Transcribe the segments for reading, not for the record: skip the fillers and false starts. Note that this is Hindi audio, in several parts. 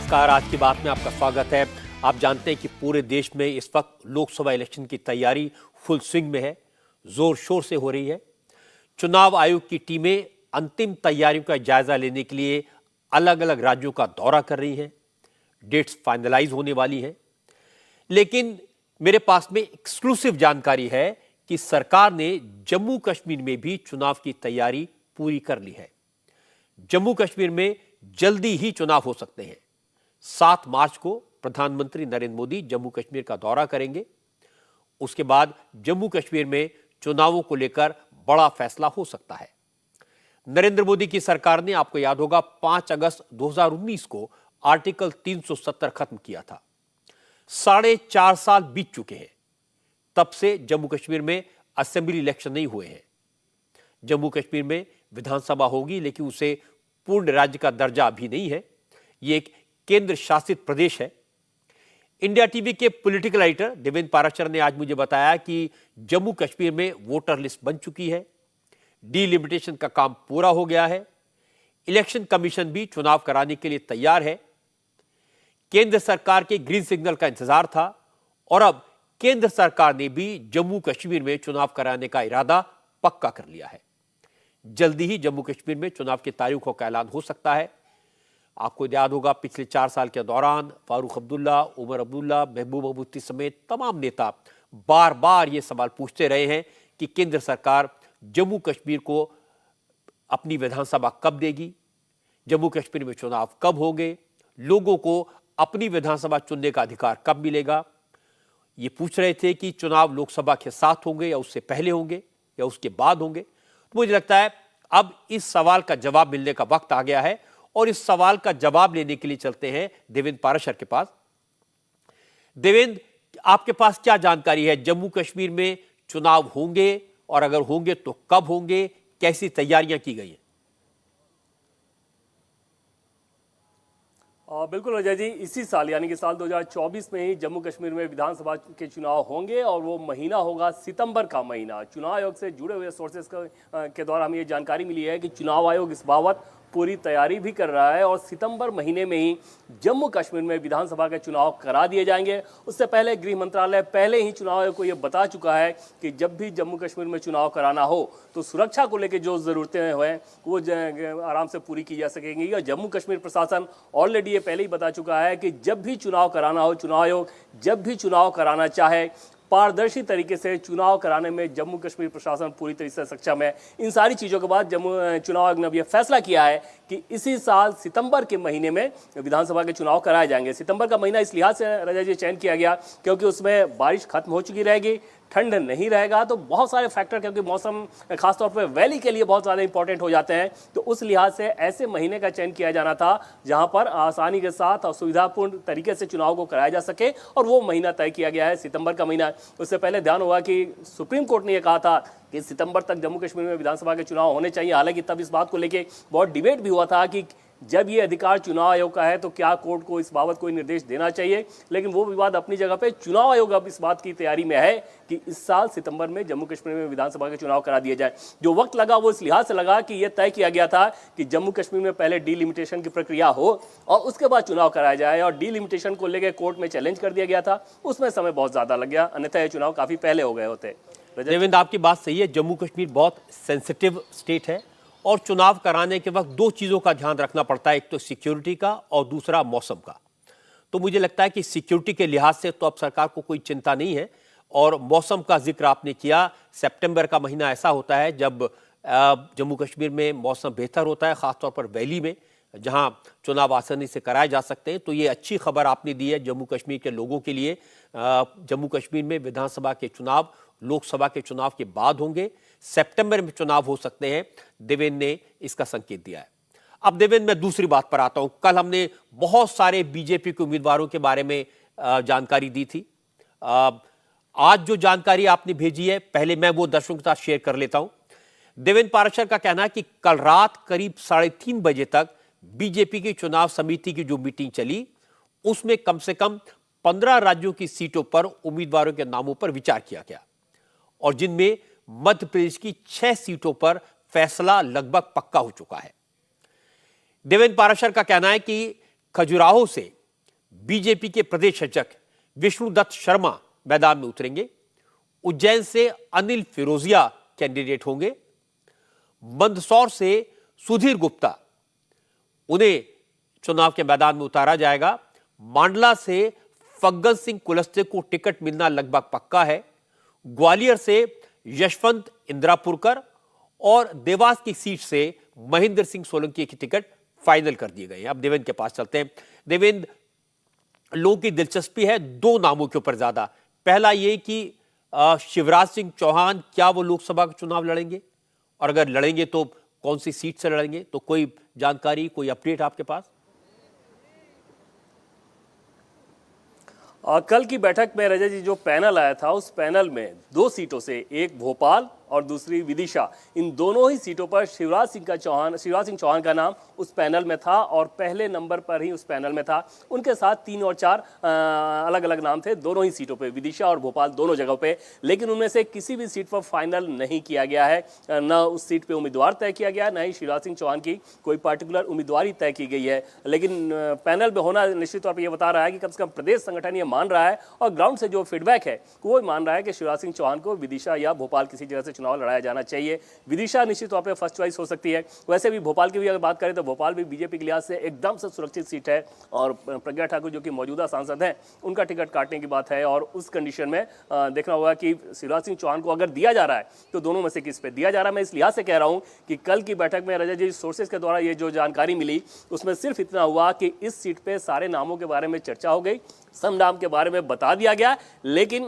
नमस्कार। आज की बात में आपका स्वागत है। आप जानते हैं कि पूरे देश में इस वक्त लोकसभा इलेक्शन की तैयारी फुल स्विंग में है, जोर शोर से हो रही है। चुनाव आयोग की टीमें अंतिम तैयारियों का जायजा लेने के लिए अलग अलग राज्यों का दौरा कर रही हैं। डेट्स फाइनलाइज होने वाली हैं, लेकिन मेरे पास में एक्सक्लूसिव जानकारी है कि सरकार ने जम्मू कश्मीर में भी चुनाव की तैयारी पूरी कर ली है। जम्मू कश्मीर में जल्दी ही चुनाव हो सकते हैं। 7 मार्च को प्रधानमंत्री नरेंद्र मोदी जम्मू कश्मीर का दौरा करेंगे। उसके बाद जम्मू कश्मीर में चुनावों को लेकर बड़ा फैसला हो सकता है। नरेंद्र मोदी की सरकार ने, आपको याद होगा, 5 अगस्त 2019 को आर्टिकल 370 खत्म किया था। 4.5 साल बीत चुके हैं। तब से जम्मू कश्मीर में असेंबली इलेक्शन नहीं हुए हैं। जम्मू कश्मीर में विधानसभा होगी, लेकिन उसे पूर्ण राज्य का दर्जा अभी नहीं है। यह एक केंद्र शासित प्रदेश है। इंडिया टीवी के पॉलिटिकल राइटर देवेंद्र पाराशर ने आज मुझे बताया कि जम्मू कश्मीर में वोटर लिस्ट बन चुकी है, डीलिमिटेशन का काम पूरा हो गया है, इलेक्शन कमीशन भी चुनाव कराने के लिए तैयार है। केंद्र सरकार के ग्रीन सिग्नल का इंतजार था और अब केंद्र सरकार ने भी जम्मू कश्मीर में चुनाव कराने का इरादा पक्का कर लिया है। जल्दी ही जम्मू कश्मीर में चुनाव की तारीखों का ऐलान हो सकता है। आपको याद होगा, पिछले 4 साल के दौरान फारूक अब्दुल्ला, उमर अब्दुल्ला, महबूबा मुफ्ती समेत तमाम नेता बार बार ये सवाल पूछते रहे हैं कि केंद्र सरकार जम्मू कश्मीर को अपनी विधानसभा कब देगी, जम्मू कश्मीर में चुनाव कब होंगे, लोगों को अपनी विधानसभा चुनने का अधिकार कब मिलेगा। ये पूछ रहे थे कि चुनाव लोकसभा के साथ होंगे या उससे पहले होंगे या उसके बाद होंगे। तो मुझे लगता है अब इस सवाल का जवाब मिलने का वक्त आ गया है और इस सवाल का जवाब लेने के लिए चलते हैं देवेंद्र पाराशर के पास। देवेंद्र, आपके पास क्या जानकारी है? जम्मू कश्मीर में चुनाव होंगे और अगर होंगे तो कब होंगे? कैसी तैयारियां की गई हैं? बिल्कुल अजय जी, इसी साल यानी कि साल 2024 में ही जम्मू कश्मीर में विधानसभा के चुनाव होंगे और वो महीना होगा सितंबर का महीना। चुनाव आयोग से जुड़े हुए सोर्सेस के द्वारा हमें ये जानकारी मिली है कि चुनाव आयोग इस बाबत पूरी तैयारी भी कर रहा है और सितंबर महीने में ही जम्मू कश्मीर में विधानसभा के चुनाव करा दिए जाएंगे। उससे पहले गृह मंत्रालय पहले ही चुनाव आयोग को यह बता चुका है कि जब भी जम्मू कश्मीर में चुनाव कराना हो तो सुरक्षा को लेकर जो ज़रूरतें हैं वो आराम से पूरी की जा सकेंगी। और जम्मू कश्मीर प्रशासन ऑलरेडी ये पहले ही बता चुका है कि जब भी चुनाव कराना हो, चुनाव आयोग जब भी चुनाव कराना चाहे, पारदर्शी तरीके से चुनाव कराने में जम्मू कश्मीर प्रशासन पूरी तरह से सक्षम है। इन सारी चीज़ों के बाद चुनाव आयोग ने अब यह फैसला किया है कि इसी साल सितंबर के महीने में विधानसभा के चुनाव कराए जाएंगे। सितंबर का महीना इस लिहाज से रजा जी चयन किया गया क्योंकि उसमें बारिश खत्म हो चुकी रहेगी, ठंड नहीं रहेगा, तो बहुत सारे फैक्टर, क्योंकि मौसम खासतौर पर वैली के लिए बहुत ज़्यादा इंपॉर्टेंट हो जाते हैं, तो उस लिहाज से ऐसे महीने का चयन किया जाना था जहां पर आसानी के साथ और सुविधापूर्ण तरीके से चुनाव को कराया जा सके, और वो महीना तय किया गया है सितंबर का महीना। उससे पहले ध्यान होगा कि सुप्रीम कोर्ट ने यह कहा था कि सितंबर तक जम्मू कश्मीर में विधानसभा के चुनाव होने चाहिए। हालांकि तब इस बात को लेकर बहुत डिबेट भी हुआ था कि जब ये अधिकार चुनाव आयोग का है तो क्या कोर्ट को इस बाबत कोई निर्देश देना चाहिए, लेकिन वो विवाद अपनी जगह पे। चुनाव आयोग अब इस बात की तैयारी में है कि इस साल सितंबर में जम्मू कश्मीर में विधानसभा के चुनाव करा दिए जाए। जो वक्त लगा वो इस लिहाज से लगा कि यह तय किया गया था कि जम्मू कश्मीर में पहले डीलिमिटेशन की प्रक्रिया हो और उसके बाद चुनाव कराया जाए, और डीलिमिटेशन को लेकर कोर्ट में चैलेंज कर दिया गया था, उसमें समय बहुत ज्यादा लग गया, अन्यथा ये चुनाव काफी पहले हो गए होते। देवेंद्र, आपकी बात सही है। जम्मू कश्मीर बहुत सेंसिटिव स्टेट है और चुनाव कराने के वक्त 2 चीज़ों का ध्यान रखना पड़ता है, एक तो सिक्योरिटी का और दूसरा मौसम का। तो मुझे लगता है कि सिक्योरिटी के लिहाज से तो अब सरकार को कोई चिंता नहीं है। और मौसम का जिक्र आपने किया, सितंबर का महीना ऐसा होता है जब जम्मू कश्मीर में मौसम बेहतर होता है, ख़ासतौर पर वैली में जहां चुनाव आसानी से कराए जा सकते हैं। तो ये अच्छी खबर आपने दी है जम्मू कश्मीर के लोगों के लिए। जम्मू कश्मीर में विधानसभा के चुनाव लोकसभा के चुनाव के बाद होंगे, सितंबर में चुनाव हो सकते हैं। देवेंद्र ने इसका संकेत दिया है। अब देवेंद्र, मैं दूसरी बात पर आता हूं। कल हमने बहुत सारे बीजेपी के उम्मीदवारों के बारे में जानकारी दी थी। आज जो जानकारी आपने भेजी है, पहले मैं वो दर्शकों के साथ शेयर कर लेता हूं। देवेंद्र पाराशर का कहना है कि कल रात करीब 3:30 बजे तक बीजेपी की चुनाव समिति की जो मीटिंग चली, उसमें कम से कम 15 राज्यों की सीटों पर उम्मीदवारों के नामों पर विचार किया गया और जिनमें मध्य प्रदेश की 6 सीटों पर फैसला लगभग पक्का हो चुका है। देवेंद्र पाराशर का कहना है कि खजुराहो से बीजेपी के प्रदेश अध्यक्ष विष्णुदत्त शर्मा मैदान में उतरेंगे। उज्जैन से अनिल फिरोजिया कैंडिडेट होंगे। मंदसौर से सुधीर गुप्ता, उन्हें चुनाव के मैदान में उतारा जाएगा। मांडला से फग्गन सिंह कुलस्ते को टिकट मिलना लगभग पक्का है। ग्वालियर से यशवंत इंद्रापुरकर और देवास की सीट से महेंद्र सिंह सोलंकी की टिकट फाइनल कर दिए गए हैं। अब देवेंद्र के पास चलते हैं। देवेंद्र, लोगों की दिलचस्पी है दो नामों के ऊपर ज्यादा। पहला ये कि शिवराज सिंह चौहान क्या वो लोकसभा का चुनाव लड़ेंगे, और अगर लड़ेंगे तो कौन सी सीट से लड़ेंगे? तो कोई जानकारी, कोई अपडेट आपके पास? कल की बैठक में रजत जी जो पैनल आया था, उस पैनल में 2 सीटों से, एक भोपाल और दूसरी विदिशा, इन दोनों ही सीटों पर शिवराज सिंह चौहान का नाम उस पैनल में था और पहले नंबर पर ही उस पैनल में था। उनके साथ 3 और 4 अलग अलग नाम थे दोनों ही सीटों पे, विदिशा और भोपाल दोनों जगहों पे। लेकिन उनमें से किसी भी सीट पर फाइनल नहीं किया गया है, न उस सीट पे उम्मीदवार तय किया गया, न ही शिवराज सिंह चौहान की कोई पार्टिकुलर उम्मीदवारी तय की गई है। लेकिन पैनल में होना निश्चित तौर पर यह बता रहा है कि कम से कम प्रदेश संगठन ये मान रहा है और ग्राउंड से जो फीडबैक है वो मान रहा है कि शिवराज सिंह चौहान को विदिशा या भोपाल किसी जगह से चुनाव लड़ाया जाना चाहिए। विदिशा निश्चित तौर पे फर्स्ट चॉइस हो सकती है। वैसे भी भोपाल की भी अगर बात करें तो भोपाल भी बीजेपी के लिहाज से एकदम से सुरक्षित सीट है और प्रज्ञा ठाकुर जो कि मौजूदा सांसद हैं, उनका टिकट काटने की बात है। और उस कंडीशन में देखना होगा कि शिवराज सिंह चौहान को अगर दिया जा रहा है तो दोनों में से किस पे दिया जा रहा है। मैं इस लिहाज से कह रहा हूं कि कल की बैठक में रजत जी सोर्सेज के द्वारा ये जो जानकारी मिली उसमें सिर्फ इतना हुआ कि इस सीट पे सारे नामों के बारे में चर्चा हो गई, सब नाम के बारे में बता दिया गया, लेकिन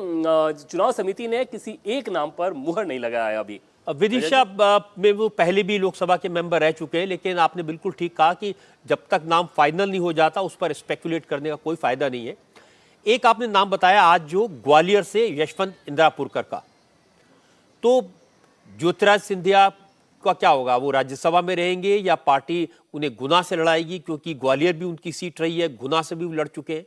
चुनाव समिति ने किसी एक नाम पर मुहर नहीं लगाया अभी। विदिशा में वो पहले भी लोकसभा के मेंबर रह चुके हैं, लेकिन आपने बिल्कुल ठीक कहा कि जब तक नाम फाइनल नहीं हो जाता उस पर स्पेकुलेट करने का कोई फायदा नहीं है। एक आपने नाम बताया आज जो ग्वालियर से यशवंत इंद्रापुरकर का, तो ज्योतिराज सिंधिया का क्या होगा? वो राज्यसभा में रहेंगे या पार्टी उन्हें गुना से लड़ाएगी, क्योंकि ग्वालियर भी उनकी सीट रही है, गुना से भी वो लड़ चुके हैं?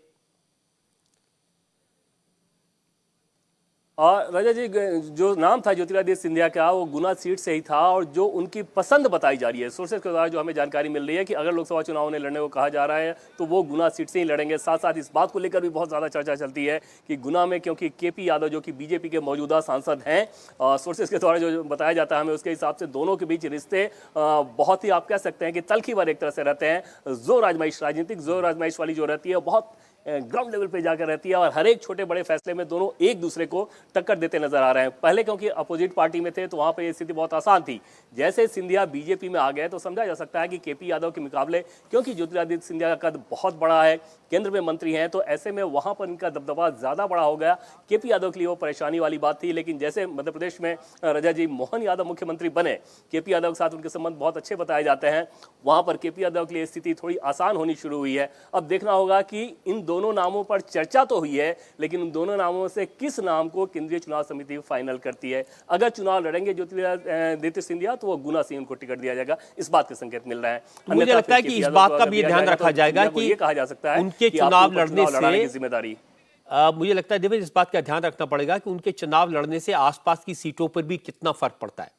और रजा जी जो नाम था ज्योतिरादित्य सिंधिया का वो गुना सीट से ही था और जो उनकी पसंद बताई जा रही है सोर्सेज के द्वारा जो हमें जानकारी मिल रही है कि अगर लोकसभा चुनाव उन्हें लड़ने को कहा जा रहा है तो वो गुना सीट से ही लड़ेंगे। साथ साथ इस बात को लेकर भी बहुत ज़्यादा चर्चा चलती है कि गुना में क्योंकि केपी यादव जो कि बीजेपी के मौजूदा सांसद हैं, सोर्सेज के द्वारा जो बताया जाता है हमें उसके हिसाब से दोनों के बीच रिश्ते बहुत ही आप कह सकते हैं कि तल्खी वाले एक तरह से रहते हैं। जोर आजमाइश, राजनीतिक जोर आजमाइश वाली जो रहती है बहुत ग्राउंड लेवल पे जाकर रहती है और हर एक छोटे बड़े फैसले में दोनों एक दूसरे को टक्कर देते नजर आ रहे हैं। पहले क्योंकि अपोजिट पार्टी में थे तो वहां पर यह स्थिति बहुत आसान थी। जैसे सिंधिया बीजेपी में आ गए तो समझा जा सकता है कि केपी यादव के मुकाबले, क्योंकि ज्योतिरादित्य सिंधिया का कद बहुत बड़ा है, केंद्र में मंत्री हैं, तो ऐसे में वहां पर इनका दबदबा ज्यादा बड़ा हो गया। केपी यादव के लिए वो परेशानी वाली बात थी। लेकिन जैसे मध्य प्रदेश में रजा जी मोहन यादव मुख्यमंत्री बने, केपी यादव के साथ उनके संबंध बहुत अच्छे बताए जाते हैं, वहां पर केपी यादव के लिए स्थिति थोड़ी आसान होनी शुरू हुई है। अब देखना होगा कि इन दोनों नामों पर चर्चा तो हुई है, लेकिन उन दोनों नामों से किस नाम को केंद्रीय चुनाव समिति फाइनल करती है। अगर चुनाव लड़ेंगे ज्योतिरादित्य सिंधिया तो वो गुना से उनको टिकट दिया जाएगा, इस बात के संकेत मिल रहे हैं। तो मुझे लगता है कि इस बात का भी ध्यान रखा जाएगा कि ये कहा जा सकता है उनके चुनाव लड़ने से जिम्मेदारी, मुझे लगता है देवेंद्र इस बात का ध्यान रखना पड़ेगा कि उनके चुनाव लड़ने से आसपास की सीटों पर भी कितना फर्क पड़ता है।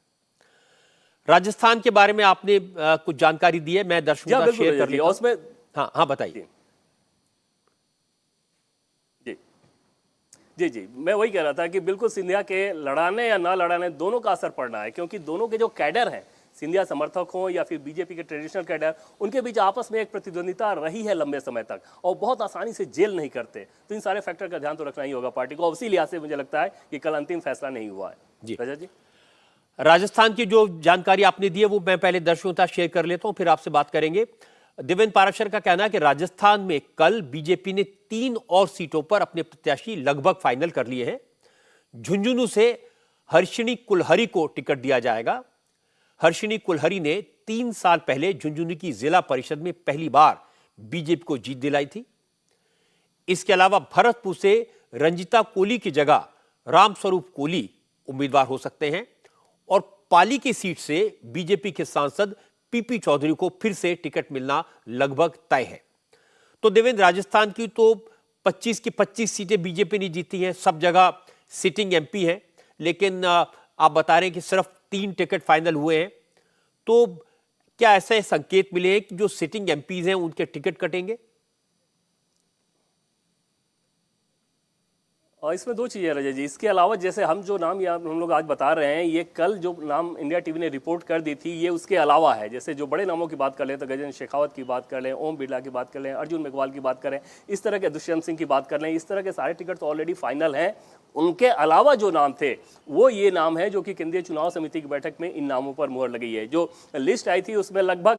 राजस्थान के बारे में आपने कुछ जानकारी दी है, मैं दर्शकों का शेयर कर लेता हूं उसमें। हाँ बताइए। जी मैं वही कह रहा था कि बिल्कुल सिंधिया के लड़ाने या ना लड़ाने दोनों का असर पड़ना है, क्योंकि दोनों के जो कैडर हैं, सिंधिया समर्थक हों या फिर बीजेपी के ट्रेडिशनल कैडर, उनके बीच आपस में एक प्रतिद्वंदिता रही है लंबे समय तक और बहुत आसानी से जेल नहीं करते। तो इन सारे फैक्टर का ध्यान तो रखना ही होगा पार्टी को। उसी लिहाज से मुझे लगता है कि कल अंतिम फैसला नहीं हुआ है। जी रजत जी, राजस्थान की जो जानकारी आपने दी है वो मैं पहले दर्शकों के साथ शेयर कर लेता हूं, फिर आपसे बात करेंगे। देवेंद्र पाराशर का कहना है कि राजस्थान में कल बीजेपी ने 3 और सीटों पर अपने प्रत्याशी लगभग फाइनल कर लिए हैं। झुंझुनू से हर्षिणी कुलहरी को टिकट दिया जाएगा। हर्षिणी कुलहरी ने 3 साल पहले झुंझुनू की जिला परिषद में पहली बार बीजेपी को जीत दिलाई थी। इसके अलावा भरतपुर से रंजिता कोली की जगह रामस्वरूप कोली उम्मीदवार हो सकते हैं और पाली की सीट से बीजेपी के सांसद पीपी चौधरी को फिर से टिकट मिलना लगभग तय है। तो देवेंद्र, राजस्थान की तो 25 की 25 सीटें बीजेपी ने जीती हैं, सब जगह सिटिंग एमपी हैं, लेकिन आप बता रहे हैं कि सिर्फ 3 टिकट फाइनल हुए हैं। तो क्या ऐसे संकेत मिले हैं कि जो सिटिंग एमपीज हैं उनके टिकट कटेंगे? और इसमें दो चीज़ें रजत जी, इसके अलावा जैसे हम जो नाम या हम लोग आज बता रहे हैं, ये कल जो नाम इंडिया टीवी ने रिपोर्ट कर दी थी, ये उसके अलावा है। जैसे जो बड़े नामों की बात कर लें तो गजेंद्र शेखावत की बात कर लें, ओम बिरला की बात कर लें, अर्जुन मेघवाल की बात करें, इस तरह के दुष्यंत सिंह की बात कर लें, इस तरह के सारे टिकट तो ऑलरेडी फाइनल हैं। उनके अलावा जो नाम थे वो ये नाम है जो कि केंद्रीय चुनाव समिति की बैठक में इन नामों पर मुहर लगी है। जो लिस्ट आई थी उसमें लगभग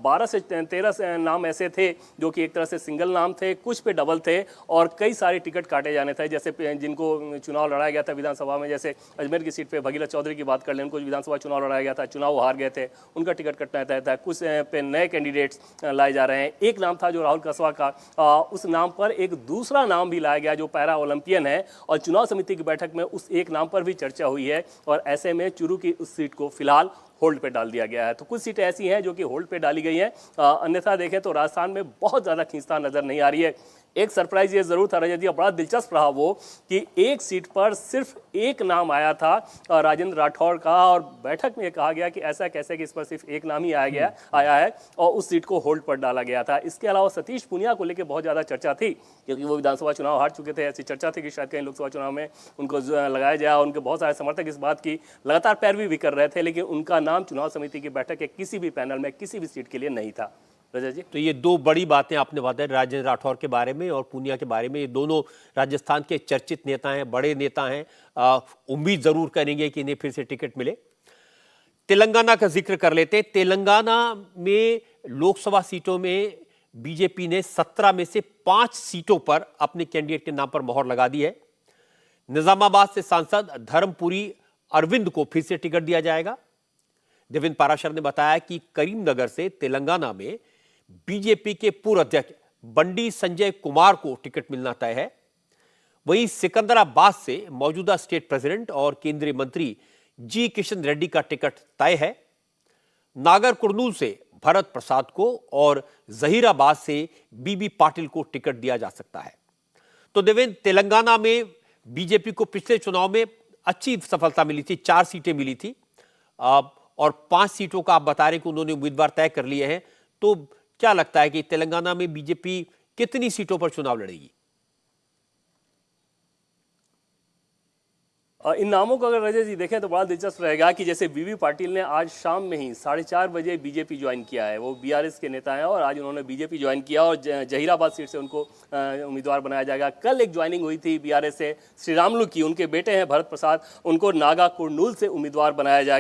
12 से 13 नाम ऐसे थे जो कि एक तरह से सिंगल नाम थे, कुछ पे डबल थे और कई सारे टिकट काटे जाने थे। जैसे जिनको चुनाव लड़ाया गया था विधानसभा में, जैसे अजमेर की सीट पे भगीरथ चौधरी की बात कर लें, उनको विधानसभा चुनाव लड़ाया गया था, चुनाव हार गए थे, उनका टिकट कटना तय था। कुछ पे नए कैंडिडेट्स लाए जा रहे हैं। एक नाम था जो राहुल कसवा का, उस नाम पर एक दूसरा नाम भी लाया गया जो पैरा ओलंपियन है और चुनाव समिति की बैठक में उस एक नाम पर भी चर्चा हुई है और ऐसे में चुरू की उस सीट को फिलहाल होल्ड पे डाल दिया गया है। तो कुछ सीटें ऐसी हैं जो कि होल्ड पे डाली गई हैं। अन्यथा देखें तो राजस्थान में बहुत ज़्यादा खींचतान नजर नहीं आ रही है। एक सरप्राइज ये जरूर था रजत जी, बड़ा दिलचस्प रहा वो कि एक सीट पर सिर्फ एक नाम आया था राजेंद्र राठौड़ का और बैठक में कहा गया कि ऐसा कैसे कि इस पर सिर्फ एक नाम ही आया है और उस सीट को होल्ड पर डाला गया था। इसके अलावा सतीश पूनिया को लेकर बहुत ज़्यादा चर्चा थी क्योंकि वो विधानसभा चुनाव हार चुके थे। ऐसी चर्चा थी कि शायद कहीं लोकसभा चुनाव में उनको लगाया जाए। उनके बहुत सारे समर्थक इस बात की लगातार पैरवी भी कर रहे थे, लेकिन उनका नाम चुनाव समिति की बैठक के किसी भी पैनल में किसी भी सीट के लिए नहीं था। रजत जी, तो ये दो बड़ी बातें आपने बताई राजेंद्र राठौर के बारे में और पूनिया के बारे में। ये दोनों राजस्थान के चर्चित नेता हैं, बड़े नेता हैं। उम्मीद जरूर करेंगे कि इन्हें फिर से टिकट मिले। तेलंगाना का जिक्र कर लेते हैं। तेलंगाना में लोकसभा सीटों में बीजेपी ने 17 में से 5 सीटों पर अपने कैंडिडेट के नाम पर मोहर लगा दी है। निजामाबाद से सांसद धर्मपुरी अरविंद को फिर से टिकट दिया जाएगा। देवेंद्र पाराशर ने बताया कि करीमनगर से तेलंगाना में बीजेपी के पूर्व अध्यक्ष बंडी संजय कुमार को टिकट मिलना तय है। वहीं सिकंदराबाद से मौजूदा स्टेट प्रेसिडेंट और केंद्रीय मंत्री जी किशन रेड्डी का टिकट तय है। नागर कुर्नूल से भरत प्रसाद को और जहीराबाद से बीबी पाटिल को टिकट दिया जा सकता है। तो देवेंद्र, तेलंगाना में बीजेपी को पिछले चुनाव में अच्छी सफलता मिली थी, 4 सीटें मिली थी और 5 सीटों का आप बता रहे हैं कि उन्होंने उम्मीदवार तय कर लिए हैं। तो क्या लगता है कि तेलंगाना में बीजेपी कितनी सीटों पर चुनाव लड़ेगी? इन नामों को अगर रजत जी देखें तो बड़ा दिलचस्प रहेगा कि जैसे बीबी पाटिल ने आज शाम में ही 4:30 बजे बीजेपी ज्वाइन किया है। वो बीआरएस के नेता हैं और आज उन्होंने बीजेपी ज्वाइन किया और जहीराबाद सीट से उनको उम्मीदवार बनाया जाएगा। कल एक ज्वाइनिंग हुई थी बीआरएस से श्री रामलू की, उनके बेटे हैं भरत प्रसाद, उनको नागा कुर्नूल से उम्मीदवार बनाया जा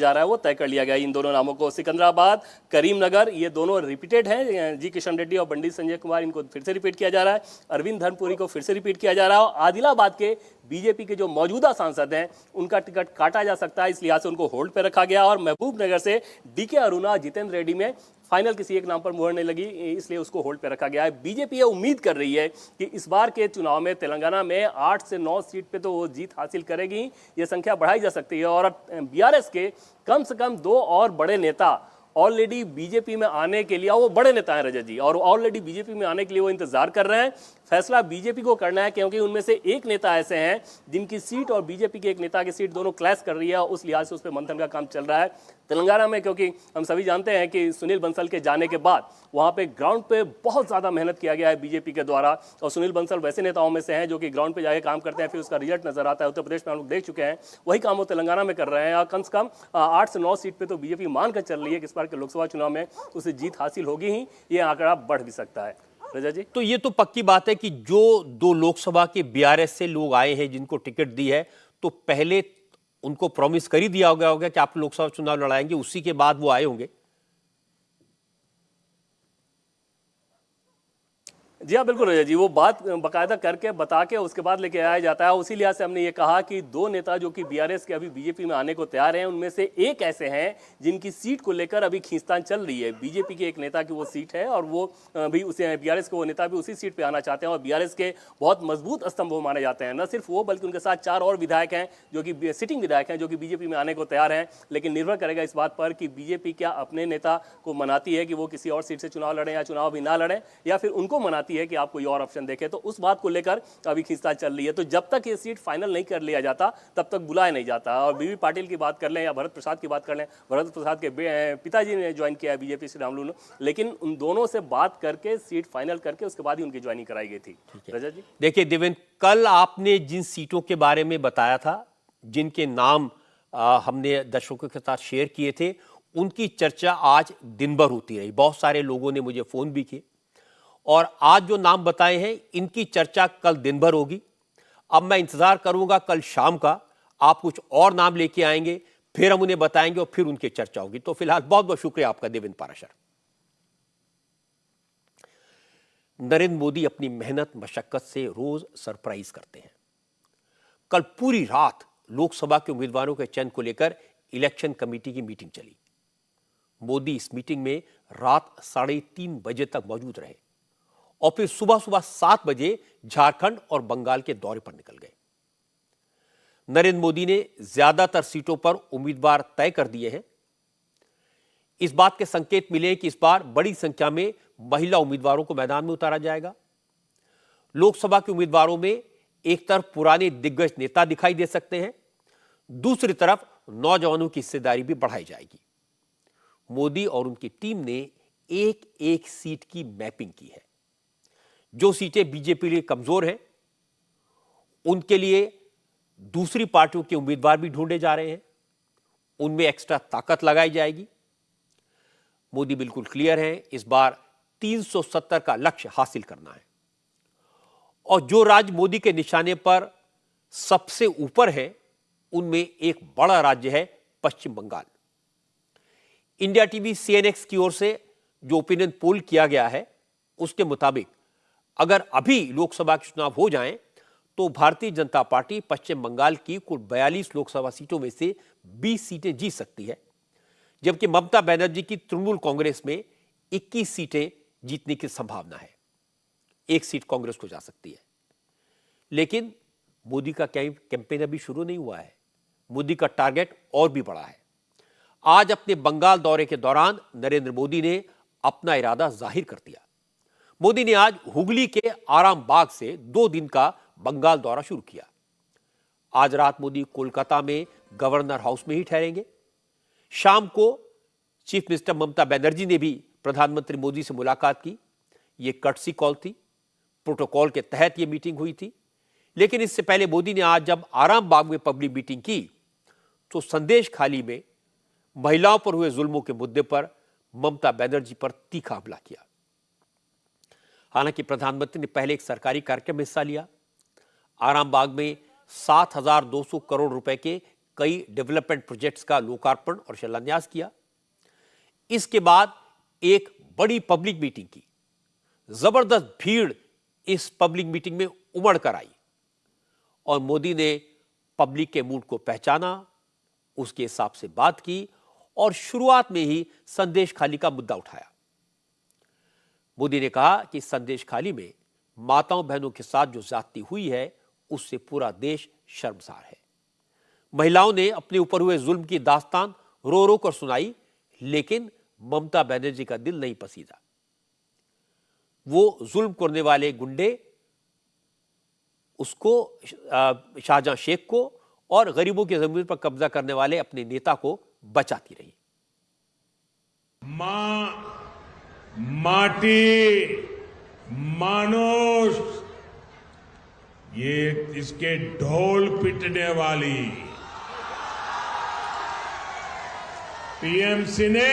रहा है। वो तय कर लिया गया इन दोनों नामों को। सिकंदराबाद, करीमनगर, ये दोनों रिपीटेड हैं। जी किशन रेड्डी और बंडी संजय कुमार, इनको फिर से रिपीट किया जा रहा है। अरविंद धर्मपुरी को फिर से रिपीट किया जा रहा है और आदिलाबाद के बीजेपी के जो मौजूदा सांसद हैं उनका टिकट काटा जा सकता है, इस लिहाज से उनको होल्ड पे रखा गया। और महबूब नगर से डीके अरुणा, जितेंद्र रेड्डी में फाइनल किसी एक नाम पर मुहर नहीं लगी, इसलिए उसको होल्ड पे रखा गया है। बीजेपी ये उम्मीद कर रही है कि इस बार के चुनाव में तेलंगाना में 8 से 9 सीट पे तो वो जीत हासिल करेगी। ये संख्या बढ़ाई जा सकती है और बीआरएस के कम से कम 2 और बड़े नेता ऑलरेडी बीजेपी में आने के लिए, वो बड़े नेता हैं रजत जी, और ऑलरेडी बीजेपी में आने के लिए वो इंतजार कर रहे हैं। फैसला बीजेपी को करना है क्योंकि उनमें से एक नेता ऐसे हैं जिनकी सीट और बीजेपी के एक नेता की सीट दोनों क्लैश कर रही है और उस लिहाज से उस पर मंथन का काम चल रहा है तेलंगाना में। क्योंकि हम सभी जानते हैं कि सुनील बंसल के जाने के बाद वहां पे ग्राउंड पे बहुत ज्यादा मेहनत किया गया है बीजेपी के द्वारा और सुनील बंसल वैसे नेताओं में से हैं जो कि ग्राउंड पे जाके काम करते हैं, फिर उसका रिजल्ट नजर आता है। उत्तर प्रदेश में हम लोग देख चुके हैं, वही काम वो तेलंगाना में कर रहे हैं। कम से कम 8 से 9 सीट पे तो बीजेपी मान कर चल रही है कि इस बार के लोकसभा चुनाव में उसे जीत हासिल होगी ही। ये आंकड़ा बढ़ भी सकता है रजत जी। तो ये तो पक्की बात है कि जो 2 लोकसभा के बीआरएस से लोग आए हैं जिनको टिकट दी है, तो पहले उनको प्रॉमिस कर ही दिया गया होगा कि आप लोकसभा चुनाव लड़ाएंगे, उसी के बाद वो आए होंगे। जी हाँ, बिल्कुल रजत जी, वो बात बाकायदा करके बता के उसके बाद लेके आया जाता है। उसी लिहाज से हमने ये कहा कि 2 नेता जो कि बीआरएस के अभी बीजेपी में आने को तैयार हैं, उनमें से एक ऐसे हैं जिनकी सीट को लेकर अभी खींचतान चल रही है। बीजेपी के एक नेता की वो सीट है और वो भी उसे बीआरएस के वो नेता भी उसी सीट पर आना चाहते हैं और बीआरएस के बहुत मजबूत स्तंभ वो माने जाते हैं। न सिर्फ वो बल्कि उनके साथ 4 और विधायक हैं जो कि सिटिंग विधायक हैं जो कि बीजेपी में आने को तैयार हैं। लेकिन निर्भर करेगा इस बात पर कि बीजेपी क्या अपने नेता को मनाती है कि वो किसी और सीट से चुनाव लड़ें या चुनाव भी ना लड़ें, या फिर उनको मनाती सकती है कि आप कोई और ऑप्शन देखें। तो उस बात को लेकर अभी खींचतान चल रही है। तो जब तक ये सीट फाइनल नहीं कर लिया जाता तब तक बुलाया नहीं जाता। और बीबी पाटिल की बात कर लें या भरत प्रसाद की बात कर लें, भरत प्रसाद के पिताजी ने ज्वाइन किया बीजेपी श्री रामुलू ने, लेकिन उन दोनों से बात करके सीट फाइनल करके उसके बाद ही उनकी ज्वाइनिंग कराई गई थी। रजत जी, देखिए देवेंद्र, कल आपने जिन सीटों के बारे में बताया था, जिनके नाम हमने दर्शकों के साथ शेयर किए थे, उनकी चर्चा आज दिन भर होती रही। बहुत सारे लोगों ने मुझे फोन भी किए और आज जो नाम बताए हैं इनकी चर्चा कल दिन भर होगी। अब मैं इंतजार करूंगा कल शाम का, आप कुछ और नाम लेके आएंगे, फिर हम उन्हें बताएंगे और फिर उनकी चर्चा होगी। तो फिलहाल बहुत बहुत शुक्रिया आपका देवेंद्र पाराशर। नरेंद्र मोदी अपनी मेहनत मशक्कत से रोज सरप्राइज करते हैं। कल पूरी रात लोकसभा के उम्मीदवारों के चयन को लेकर इलेक्शन कमेटी की मीटिंग चली। मोदी इस मीटिंग में रात 3:30 बजे तक मौजूद रहे और फिर सुबह 7 बजे झारखंड और बंगाल के दौरे पर निकल गए। नरेंद्र मोदी ने ज्यादातर सीटों पर उम्मीदवार तय कर दिए हैं। इस बात के संकेत मिले हैं कि इस बार बड़ी संख्या में महिला उम्मीदवारों को मैदान में उतारा जाएगा। लोकसभा के उम्मीदवारों में एक तरफ पुराने दिग्गज नेता दिखाई दे सकते हैं, दूसरी तरफ नौजवानों की हिस्सेदारी भी बढ़ाई जाएगी। मोदी और उनकी टीम ने एक एक सीट की मैपिंग की है। जो सीटें बीजेपी के लिए कमजोर हैं, उनके लिए दूसरी पार्टियों के उम्मीदवार भी ढूंढे जा रहे हैं, उनमें एक्स्ट्रा ताकत लगाई जाएगी। मोदी बिल्कुल क्लियर हैं, इस बार 370 का लक्ष्य हासिल करना है। और जो राज्य मोदी के निशाने पर सबसे ऊपर है, उनमें एक बड़ा राज्य है पश्चिम बंगाल। इंडिया टीवी सीएनएक्स की ओर से जो ओपिनियन पोल किया गया है, उसके मुताबिक अगर अभी लोकसभा के चुनाव हो जाएं, तो भारतीय जनता पार्टी पश्चिम बंगाल की कुल 42 लोकसभा सीटों में से 20 सीटें जीत सकती है, जबकि ममता बनर्जी की तृणमूल कांग्रेस में 21 सीटें जीतने की संभावना है। एक सीट कांग्रेस को जा सकती है। लेकिन मोदी का कैंपेन अभी शुरू नहीं हुआ है। मोदी का टारगेट और भी बड़ा है। आज अपने बंगाल दौरे के दौरान नरेंद्र मोदी ने अपना इरादा जाहिर कर दिया। मोदी ने आज हुगली के आराम बाग से 2 दिन का बंगाल दौरा शुरू किया। आज रात मोदी कोलकाता में गवर्नर हाउस में ही ठहरेंगे। शाम को चीफ मिनिस्टर ममता बनर्जी ने भी प्रधानमंत्री मोदी से मुलाकात की। यह कर्टसी कॉल थी, प्रोटोकॉल के तहत यह मीटिंग हुई थी। लेकिन इससे पहले मोदी ने आज जब आराम बाग में पब्लिक मीटिंग की, तो संदेश खाली में महिलाओं पर हुए जुल्मों के मुद्दे पर ममता बनर्जी पर तीखा हमला किया। हालांकि प्रधानमंत्री ने पहले एक सरकारी कार्यक्रम में हिस्सा लिया। आराम बाग में 7,200 करोड़ रुपए के कई डेवलपमेंट प्रोजेक्ट्स का लोकार्पण और शिलान्यास किया। इसके बाद एक बड़ी पब्लिक मीटिंग की। जबरदस्त भीड़ इस पब्लिक मीटिंग में उमड़ कर आई और मोदी ने पब्लिक के मूड को पहचाना, उसके हिसाब से बात की और शुरुआत में ही संदेश खाली का मुद्दा उठाया। मोदी ने कहा कि संदेश खाली में माताओं बहनों के साथ जो ज्यादती हुई है, उससे पूरा देश शर्मसार है। महिलाओं ने अपने ऊपर हुए जुल्म की दास्तान रो रो कर सुनाई, लेकिन ममता बनर्जी का दिल नहीं पसीजा। वो जुल्म करने वाले गुंडे उसको, शाहजहां शेख को और गरीबों की जमीन पर कब्जा करने वाले अपने नेता को बचाती रही। मां, माटी, मानुष, ये इसके ढोल पिटने वाली टीएमसी ने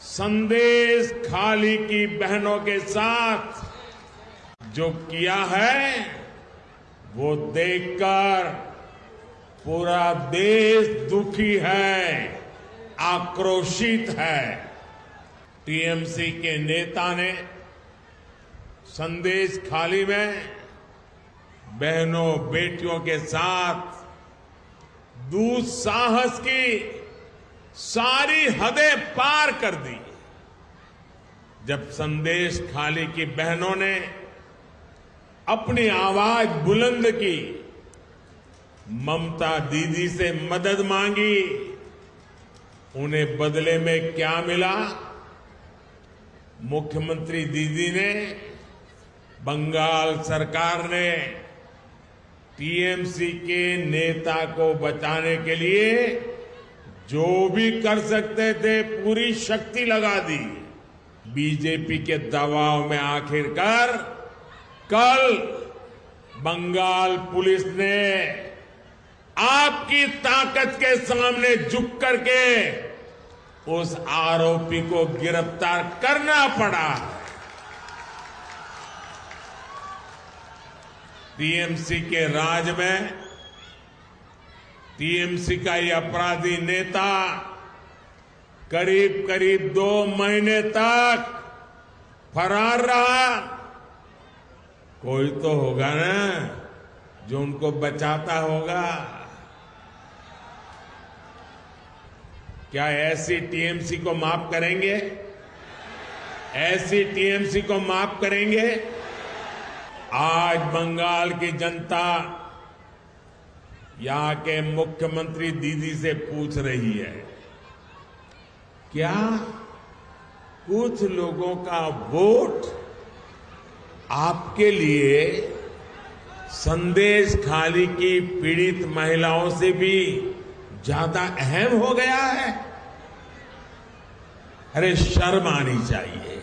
संदेश खाली की बहनों के साथ जो किया है, वो देखकर पूरा देश दुखी है, आक्रोशित है। टीएमसी के नेता ने संदेश खाली में बहनों बेटियों के साथ दुस्साहस की सारी हदें पार कर दी। जब संदेश खाली की बहनों ने अपनी आवाज बुलंद की, ममता दीदी से मदद मांगी, उन्हें बदले में क्या मिला? मुख्यमंत्री दीदी ने बंगाल सरकार ने टीएमसी के नेता को बचाने के लिए जो भी कर सकते थे पूरी शक्ति लगा दी। बीजेपी के दबाव में आखिरकार कल बंगाल पुलिस ने आपकी ताकत के सामने झुक करके उस आरोपी को गिरफ्तार करना पड़ा। टीएमसी के राज में टीएमसी का ये अपराधी नेता करीब करीब 2 महीने तक फरार रहा। कोई तो होगा ना जो उनको बचाता होगा। क्या ऐसी टीएमसी को माफ करेंगे? ऐसी टीएमसी को माफ करेंगे? आज बंगाल की जनता यहां के मुख्यमंत्री दीदी से पूछ रही है, क्या कुछ लोगों का वोट आपके लिए संदेश खाली की पीड़ित महिलाओं से भी ज्यादा अहम हो गया है? अरे शर्म आनी चाहिए।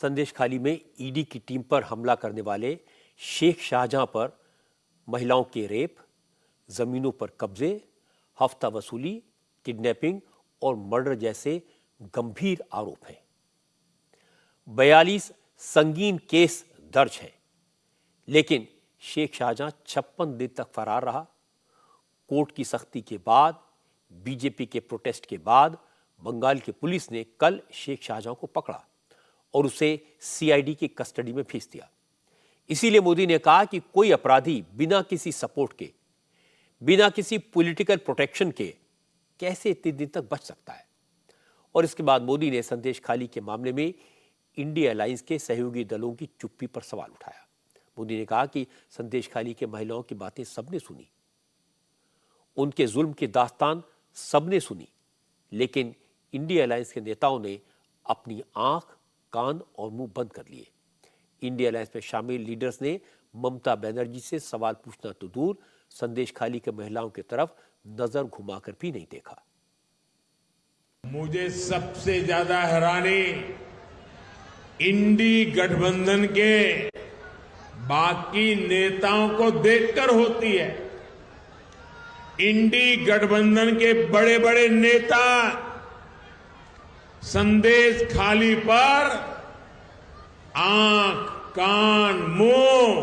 संदेश खाली में ईडी की टीम पर हमला करने वाले शेख शाहजहां पर महिलाओं के रेप, जमीनों पर कब्जे, हफ्ता वसूली, किडनैपिंग और मर्डर जैसे गंभीर आरोप हैं। 42 संगीन केस दर्ज हैं, लेकिन शेख शाहजहां 56 दिन तक फरार रहा। कोर्ट की सख्ती के बाद, बीजेपी के प्रोटेस्ट के बाद बंगाल की पुलिस ने कल शेख शाहजहां को पकड़ा और उसे सीआईडी की कस्टडी में भेज दिया। इसीलिए मोदी ने कहा कि कोई अपराधी बिना किसी सपोर्ट के, बिना किसी पॉलिटिकल प्रोटेक्शन के कैसे इतने दिन तक बच सकता है। और इसके बाद मोदी ने संदेश खाली के मामले में इंडिया अलायंस के सहयोगी दलों की चुप्पी पर सवाल उठाया। मोदी ने कहा कि संदेश खाली के महिलाओं की बातें सबने सुनी, उनके जुल्म की दास्तान सबने सुनी, लेकिन इंडिया अलायंस के नेताओं ने अपनी आंख, कान और मुंह बंद कर लिए। इंडिया अलायंस में शामिल लीडर्स ने ममता बनर्जी से सवाल पूछना तो दूर, संदेश खाली के महिलाओं की तरफ नजर घुमाकर भी नहीं देखा। मुझे सबसे ज्यादा हैरानी इंडी गठबंधन के बाकी नेताओं को देखकर होती है। इंडी गठबंधन के बड़े बड़े नेता संदेश खाली पर आंख, कान, मुंह,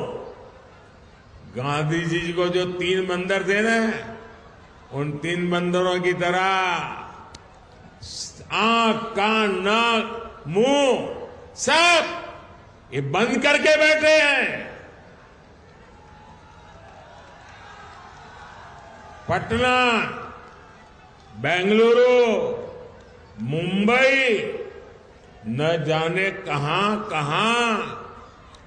गांधी जी को जो 3 बंदर थे ना, उन 3 बंदरों की तरह आंख, कान, नाक, मुंह सब ये बंद करके बैठे हैं। पटना, बेंगलुरु, मुंबई, न जाने कहां कहां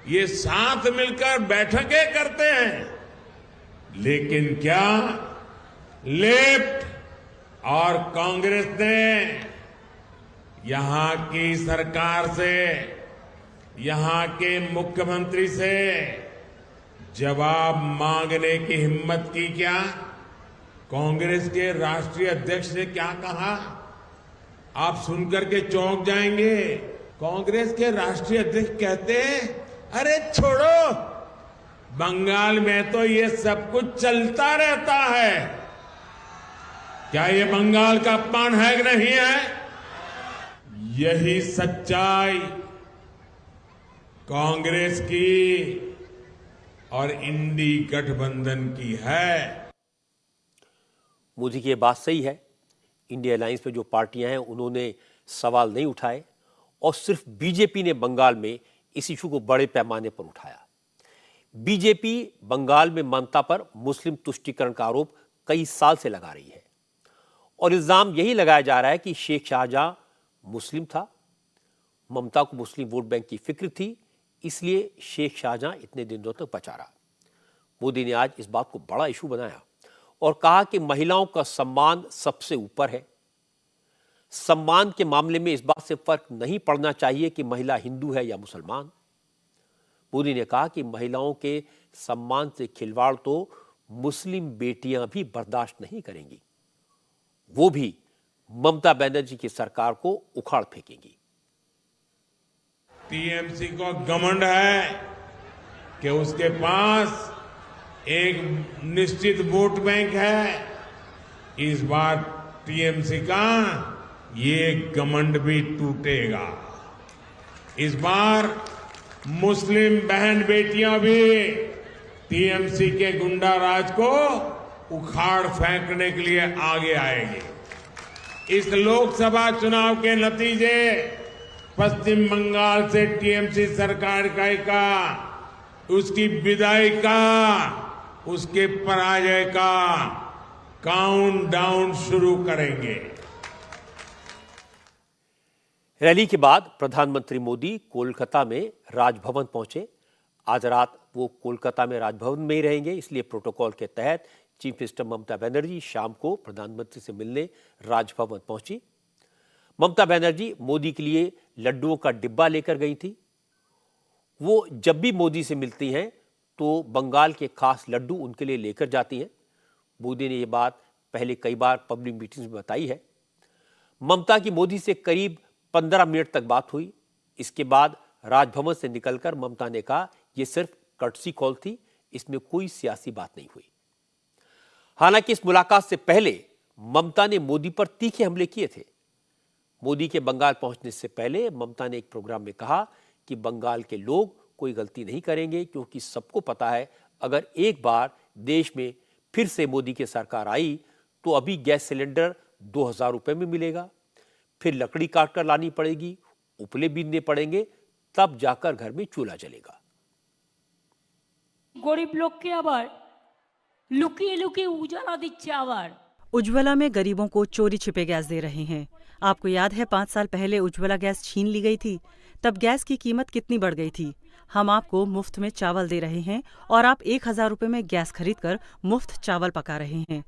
ये साथ मिलकर बैठकें करते हैं। लेकिन क्या लेफ्ट और कांग्रेस ने यहां की सरकार से, यहां के मुख्यमंत्री से जवाब मांगने की हिम्मत की क्या? कांग्रेस के राष्ट्रीय अध्यक्ष ने क्या कहा? आप सुनकर के चौंक जाएंगे। कांग्रेस के राष्ट्रीय अध्यक्ष कहते हैं, अरे छोड़ो, बंगाल में तो ये सब कुछ चलता रहता है। क्या ये बंगाल का अपमान है कि नहीं है? यही सच्चाई कांग्रेस की और इंडी गठबंधन की है। मोदी की ये बात सही है। इंडिया अलायंस में जो पार्टियां हैं उन्होंने सवाल नहीं उठाए और सिर्फ बीजेपी ने बंगाल में इस इशू को बड़े पैमाने पर उठाया। बीजेपी बंगाल में ममता पर मुस्लिम तुष्टीकरण का आरोप कई साल से लगा रही है और इल्जाम यही लगाया जा रहा है कि शेख शाहजहां मुस्लिम था, ममता को मुस्लिम वोट बैंक की फिक्र थी, इसलिए शेख शाहजहां इतने दिनों तक बचा रहा। मोदी ने आज इस बात को बड़ा इशू बनाया और कहा कि महिलाओं का सम्मान सबसे ऊपर है। सम्मान के मामले में इस बात से फर्क नहीं पड़ना चाहिए कि महिला हिंदू है या मुसलमान। मोदी ने कहा कि महिलाओं के सम्मान से खिलवाड़ तो मुस्लिम बेटियां भी बर्दाश्त नहीं करेंगी, वो भी ममता बनर्जी की सरकार को उखाड़ फेंकेंगी। टीएमसी को घमंड है कि उसके पास एक निश्चित वोट बैंक है। इस बार टीएमसी का ये घमंड भी टूटेगा। इस बार मुस्लिम बहन बेटियां भी टीएमसी के गुंडा राज को उखाड़ फेंकने के लिए आगे आएंगे। इस लोकसभा चुनाव के नतीजे पश्चिम बंगाल से टीएमसी सरकार का उसकी विदाई का, उसके पराजय का काउंटडाउन शुरू करेंगे। रैली के बाद प्रधानमंत्री मोदी कोलकाता में राजभवन पहुंचे। आज रात वो कोलकाता में राजभवन में ही रहेंगे, इसलिए प्रोटोकॉल के तहत चीफ मिनिस्टर ममता बनर्जी शाम को प्रधानमंत्री से मिलने राजभवन पहुंची। ममता बनर्जी मोदी के लिए लड्डुओं का डिब्बा लेकर गई थी। वो जब भी मोदी से मिलती हैं तो बंगाल के खास लड्डू उनके लिए लेकर जाती हैं। मोदी ने ये बात पहले कई बार पब्लिक मीटिंग्स में बताई है। ममता की मोदी से करीब 15 मिनट तक बात हुई। इसके बाद राजभवन से निकलकर ममता ने कहा यह सिर्फ कर्टसी कॉल थी, इसमें कोई सियासी बात नहीं हुई। हालांकि इस मुलाकात से पहले ममता ने मोदी पर तीखे हमले किए थे। मोदी के बंगाल पहुंचने से पहले ममता ने एक प्रोग्राम में कहा कि बंगाल के लोग कोई गलती नहीं करेंगे, क्योंकि सबको पता है अगर एक बार देश में फिर से मोदी की सरकार आई तो अभी गैस सिलेंडर 2000 रुपए में मिलेगा, फिर लकड़ी काट कर लानी पड़ेगी, उपले बीनने पड़ेंगे, तब जाकर घर में चूल्हा जलेगा। गरीब लोग के आबार लुकिए लुकिए उजाला दिच्छे आबार। उज्ज्वला में गरीबों को चोरी छिपे गैस दे रहे हैं। आपको याद है 5 साल पहले उज्ज्वला गैस छीन ली गई थी, तब गैस की कीमत कितनी बढ़ गई थी। हम आपको मुफ्त में चावल दे रहे हैं और आप 1000 रुपए में गैस खरीदकर मुफ्त चावल पका रहे हैं।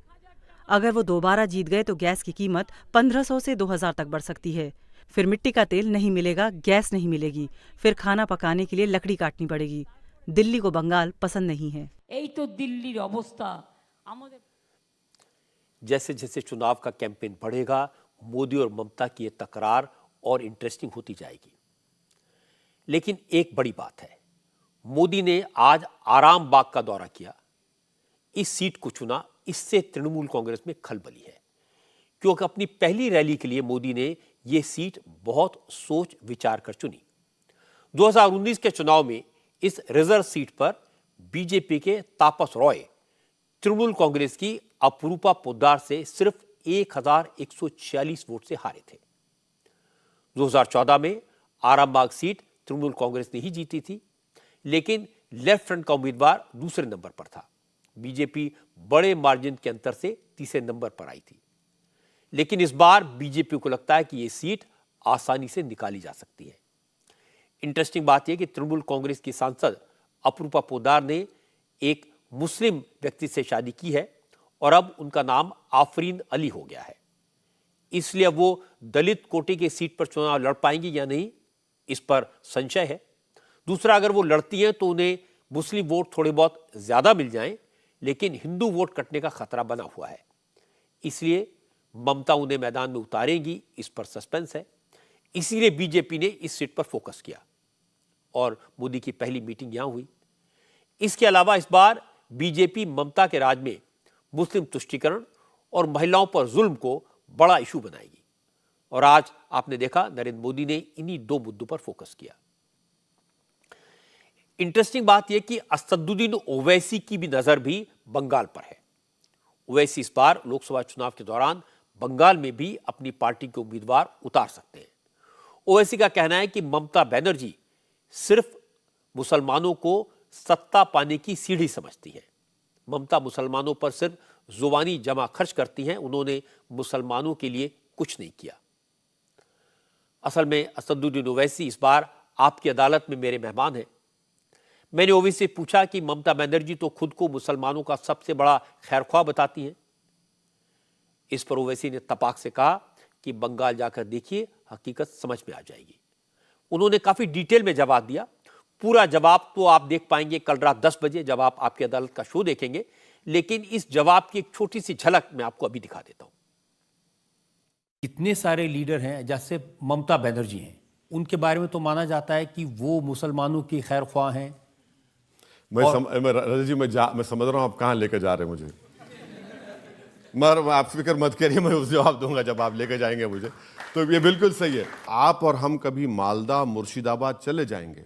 अगर वो दोबारा जीत गए तो गैस की कीमत 1500 से 2000 तक बढ़ सकती है। फिर मिट्टी का तेल नहीं मिलेगा, गैस नहीं मिलेगी, फिर खाना पकाने के लिए लकड़ी काटनी पड़ेगी। दिल्ली को बंगाल पसंद नहीं है। यही तो दिल्लीर अवस्था। जैसे जैसे चुनाव का कैंपेन बढ़ेगा, मोदी और ममता की ये तकरार और इंटरेस्टिंग होती जाएगी। लेकिन एक बड़ी बात है, मोदी ने आज आराम बाग का दौरा किया, इस सीट को चुना। इससे तृणमूल कांग्रेस में खलबली है, क्योंकि अपनी पहली रैली के लिए मोदी ने यह सीट बहुत सोच विचार कर चुनी। 2019 के चुनाव में इस रिजर्व सीट पर बीजेपी के तापस रॉय तृणमूल कांग्रेस की अपरूपा पोद्दार से सिर्फ 1146 वोट से हारे थे। 2014 में आरामबाग सीट तृणमूल कांग्रेस ने ही जीती थी, लेकिन लेफ्ट फ्रंट का उम्मीदवार दूसरे नंबर पर था। बीजेपी बड़े मार्जिन के अंतर से तीसरे नंबर पर आई थी। लेकिन इस बार बीजेपी को लगता है कि यह सीट आसानी से निकाली जा सकती है। इंटरेस्टिंग बात यह कि तृणमूल कांग्रेस की सांसद अपरूपा पोद्दार ने एक मुस्लिम व्यक्ति से शादी की है और अब उनका नाम आफरीन अली हो गया है। इसलिए वो दलित कोटे की सीट पर चुनाव लड़ पाएंगी या नहीं, इस पर संशय है। दूसरा, अगर वो लड़ती हैं तो उन्हें मुस्लिम वोट थोड़े बहुत ज्यादा मिल जाएं, लेकिन हिंदू वोट कटने का खतरा बना हुआ है। इसलिए ममता उन्हें मैदान में उतारेंगी, इस पर सस्पेंस है। इसीलिए बीजेपी ने इस सीट पर फोकस किया और मोदी की पहली मीटिंग यहां हुई। इसके अलावा इस बार बीजेपी ममता के राज में मुस्लिम तुष्टीकरण और महिलाओं पर जुल्म को बड़ा इशू बनाएगी। और आज आपने देखा नरेंद्र मोदी ने इन्हीं 2 मुद्दों पर फोकस किया। इंटरेस्टिंग बात यह कि असदुद्दीन ओवैसी की भी नजर भी बंगाल पर है। ओवैसी इस बार लोकसभा चुनाव के दौरान बंगाल में भी अपनी पार्टी के उम्मीदवार उतार सकते हैं। ओवैसी का कहना है कि ममता बनर्जी सिर्फ मुसलमानों को सत्ता पाने की सीढ़ी समझती है। ममता मुसलमानों पर सिर्फ जुबानी जमा खर्च करती हैं, उन्होंने मुसलमानों के लिए कुछ नहीं किया। असल में असदुद्दीन ओवैसी इस बार आपकी अदालत में मेरे मेहमान हैं। मैंने ओवैसी से पूछा कि ममता बनर्जी तो खुद को मुसलमानों का सबसे बड़ा खैरख्वाह बताती हैं। इस पर ओवैसी ने तपाक से कहा कि बंगाल जाकर देखिए, हकीकत समझ में आ जाएगी। उन्होंने काफी डिटेल में जवाब दिया। पूरा जवाब तो आप देख पाएंगे कल रात 10 बजे जब आप आपकी अदालत का शो देखेंगे, लेकिन इस जवाब की एक छोटी सी झलक मैं आपको अभी दिखा देता हूं। इतने सारे लीडर हैं, जैसे ममता बनर्जी हैं, उनके बारे में तो माना जाता है कि वो मुसलमानों की खैर ख्वाह हैं। रजत जी मैं समझ रहा हूं आप कहां लेकर जा रहे हैं मुझे, मगर आप फिक्र मत करिए, मैं उस जवाब दूंगा जब आप लेकर जाएंगे मुझे। तो ये बिल्कुल सही है। आप और हम कभी मालदा मुर्शिदाबाद चले जाएंगे,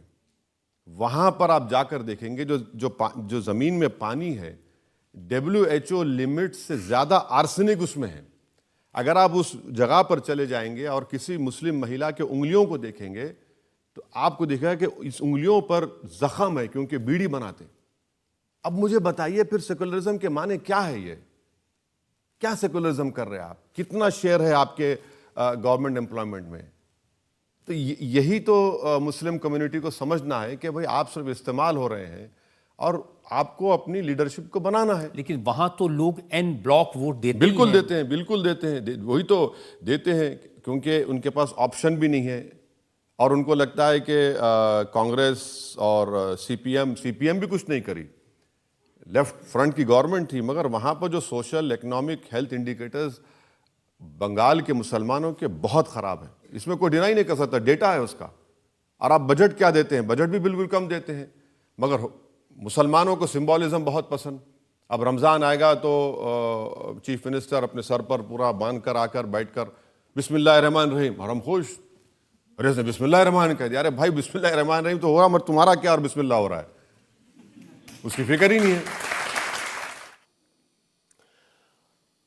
वहां पर आप जाकर देखेंगे जो जमीन में पानी है, WHO लिमिट से ज्यादा आर्सेनिक उसमें है। अगर आप उस जगह पर चले जाएंगे और किसी मुस्लिम महिला के उंगलियों को देखेंगे तो आपको दिखेगा कि इस उंगलियों पर जख्म है, क्योंकि बीड़ी बनाते। अब मुझे बताइए फिर सेकुलरिज्म के माने क्या है? ये क्या सेकुलरिज्म कर रहे हैं आप? कितना शेयर है आपके गवर्नमेंट एम्प्लॉयमेंट में? तो यही तो मुस्लिम कम्युनिटी को समझना है कि भाई आप सिर्फ इस्तेमाल हो रहे हैं और आपको अपनी लीडरशिप को बनाना है। लेकिन वहां तो लोग एन ब्लॉक वोट देते बिल्कुल हैं। बिल्कुल देते हैं, वही तो देते हैं, क्योंकि उनके पास ऑप्शन भी नहीं है और उनको लगता है कि कांग्रेस और सीपीएम भी कुछ नहीं करी। लेफ्ट फ्रंट की गवर्नमेंट थी, मगर वहां पर जो social, economic, health indicators Bengal के मुसलमानों के बहुत खराब है। इसमें कोई डिनाई नहीं कर सकता, डेटा है उसका। और आप बजट क्या देते हैं? बजट भी बिल्कुल कम देते हैं, मगर मुसलमानों को सिंबॉलिज्म बहुत पसंद। अब रमज़ान आएगा तो चीफ मिनिस्टर अपने सर पर पूरा बांध कर आकर बैठकर बिस्मिल्लाहिर्रहमानिर्रहीम, और हम खुश। अरे उसने बिस्मिल्लाहिर्रहमान कह दिया। अरे भाई बिस्मिल्लाहिर्रहमानिर्रहीम तो हो रहा, मगर तुम्हारा क्या और बिस्मिल्लाह हो रहा है, उसकी फिक्र ही नहीं है।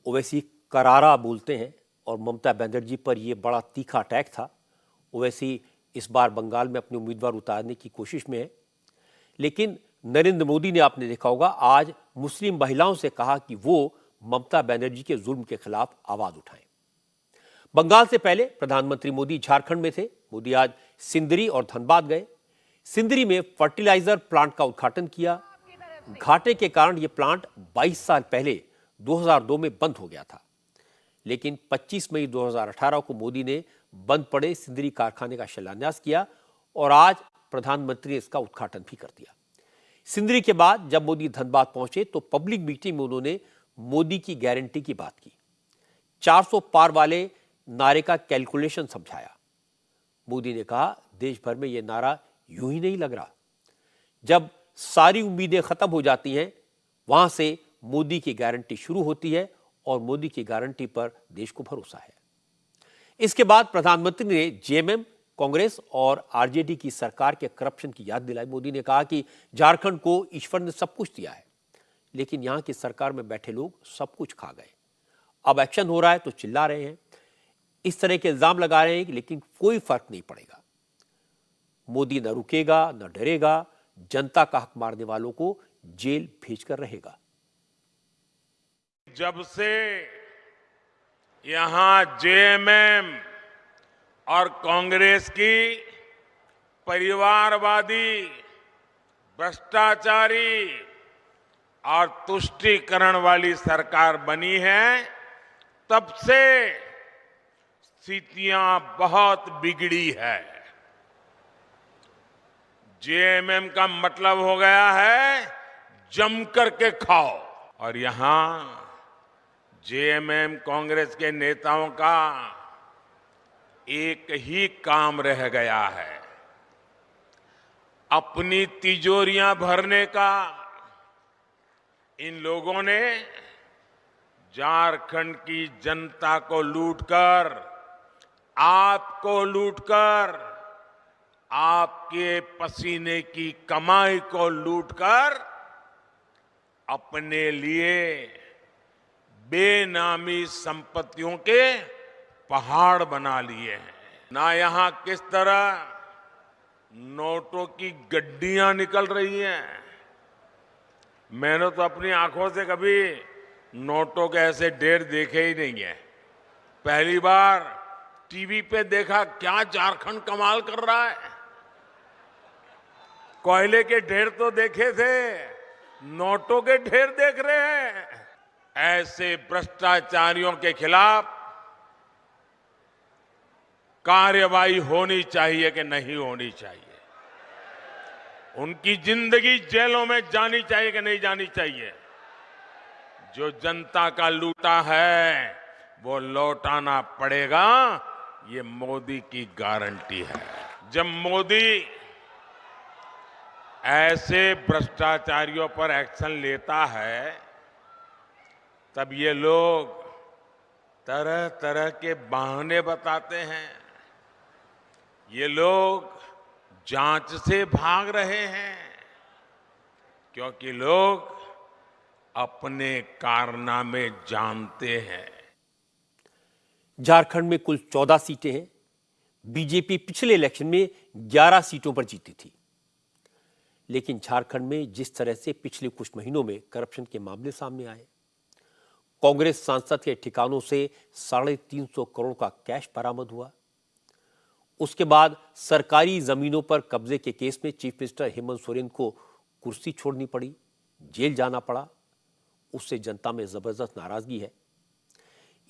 ओवैसी करारा बोलते हैं और ममता बनर्जी पर यह बड़ा तीखा अटैक था। ओवैसी इस बार बंगाल में अपने उम्मीदवार उतारने की कोशिश में है, लेकिन नरेंद्र मोदी ने, आपने देखा होगा, आज मुस्लिम महिलाओं से कहा कि वो ममता बनर्जी के जुल्म के खिलाफ आवाज उठाएं। बंगाल से पहले प्रधानमंत्री मोदी झारखंड में थे। मोदी आज सिंदरी और धनबाद गए। सिंदरी में फर्टिलाइजर प्लांट का उद्घाटन किया। घाटे के कारण यह प्लांट 22 साल पहले 2002 में बंद हो गया था, लेकिन 25 मई 2018 को मोदी ने बंद पड़े सिंदरी कारखाने का शिलान्यास किया और आज प्रधानमंत्री ने इसका उद्घाटन भी कर दिया। सिंदरी के बाद जब मोदी धनबाद पहुंचे तो पब्लिक मीटिंग में उन्होंने मोदी की गारंटी की बात की। 400 पार वाले नारे का कैलकुलेशन समझाया। मोदी ने कहा, देश भर में यह नारा यूं ही नहीं लग रहा। जब सारी उम्मीदें खत्म हो जाती हैं, वहां से मोदी की गारंटी शुरू होती है और मोदी की गारंटी पर देश को भरोसा है। इसके बाद प्रधानमंत्री ने जेएमएम, कांग्रेस और आरजेडी की सरकार के करप्शन की याद दिलाई। मोदी ने कहा कि झारखंड को ईश्वर ने सब कुछ दिया है, लेकिन यहां की सरकार में बैठे लोग सब कुछ खा गए। अब एक्शन हो रहा है तो चिल्ला रहे हैं, इस तरह के इल्जाम लगा रहे हैं, लेकिन कोई फर्क नहीं पड़ेगा। मोदी न रुकेगा न डरेगा, जनता का हक मारने वालों को जेल भेजकर रहेगा। जब से यहां जेएमएम और कांग्रेस की परिवारवादी, भ्रष्टाचारी और तुष्टीकरण वाली सरकार बनी है, तब से स्थितियां बहुत बिगड़ी है। जेएमएम का मतलब हो गया है जम करके खाओ, और यहां जेएमएम कांग्रेस के नेताओं का एक ही काम रह गया है, अपनी तिजोरियां भरने का। इन लोगों ने झारखंड की जनता को लूटकर, आपको लूटकर, आपके पसीने की कमाई को लूटकर अपने लिए बेनामी संपत्तियों के पहाड़ बना लिए हैं। ना यहां किस तरह नोटों की गड्डियां निकल रही हैं। मैंने तो अपनी आंखों से कभी नोटों के ऐसे ढेर देखे ही नहीं है। पहली बार टीवी पे देखा, क्या झारखंड कमाल कर रहा है। कोयले के ढेर तो देखे थे, नोटों के ढेर देख रहे हैं। ऐसे भ्रष्टाचारियों के खिलाफ कार्रवाई होनी चाहिए कि नहीं होनी चाहिए, उनकी जिंदगी जेलों में जानी चाहिए कि नहीं जानी चाहिए। जो जनता का लूटा है वो लौटाना पड़ेगा, ये मोदी की गारंटी है। जब मोदी ऐसे भ्रष्टाचारियों पर एक्शन लेता है तब ये लोग तरह तरह के बहाने बताते हैं। ये लोग जांच से भाग रहे हैं क्योंकि लोग अपने कारनामे जानते हैं। झारखंड में कुल 14 सीटें हैं। बीजेपी पिछले इलेक्शन में 11 सीटों पर जीती थी। लेकिन झारखंड में जिस तरह से पिछले कुछ महीनों में करप्शन के मामले सामने आए, कांग्रेस सांसद के ठिकानों से 350 करोड़ का कैश बरामद हुआ, उसके बाद सरकारी जमीनों पर कब्जे के केस में चीफ मिनिस्टर हेमंत सोरेन को कुर्सी छोड़नी पड़ी, जेल जाना पड़ा, उससे जनता में जबरदस्त नाराजगी है।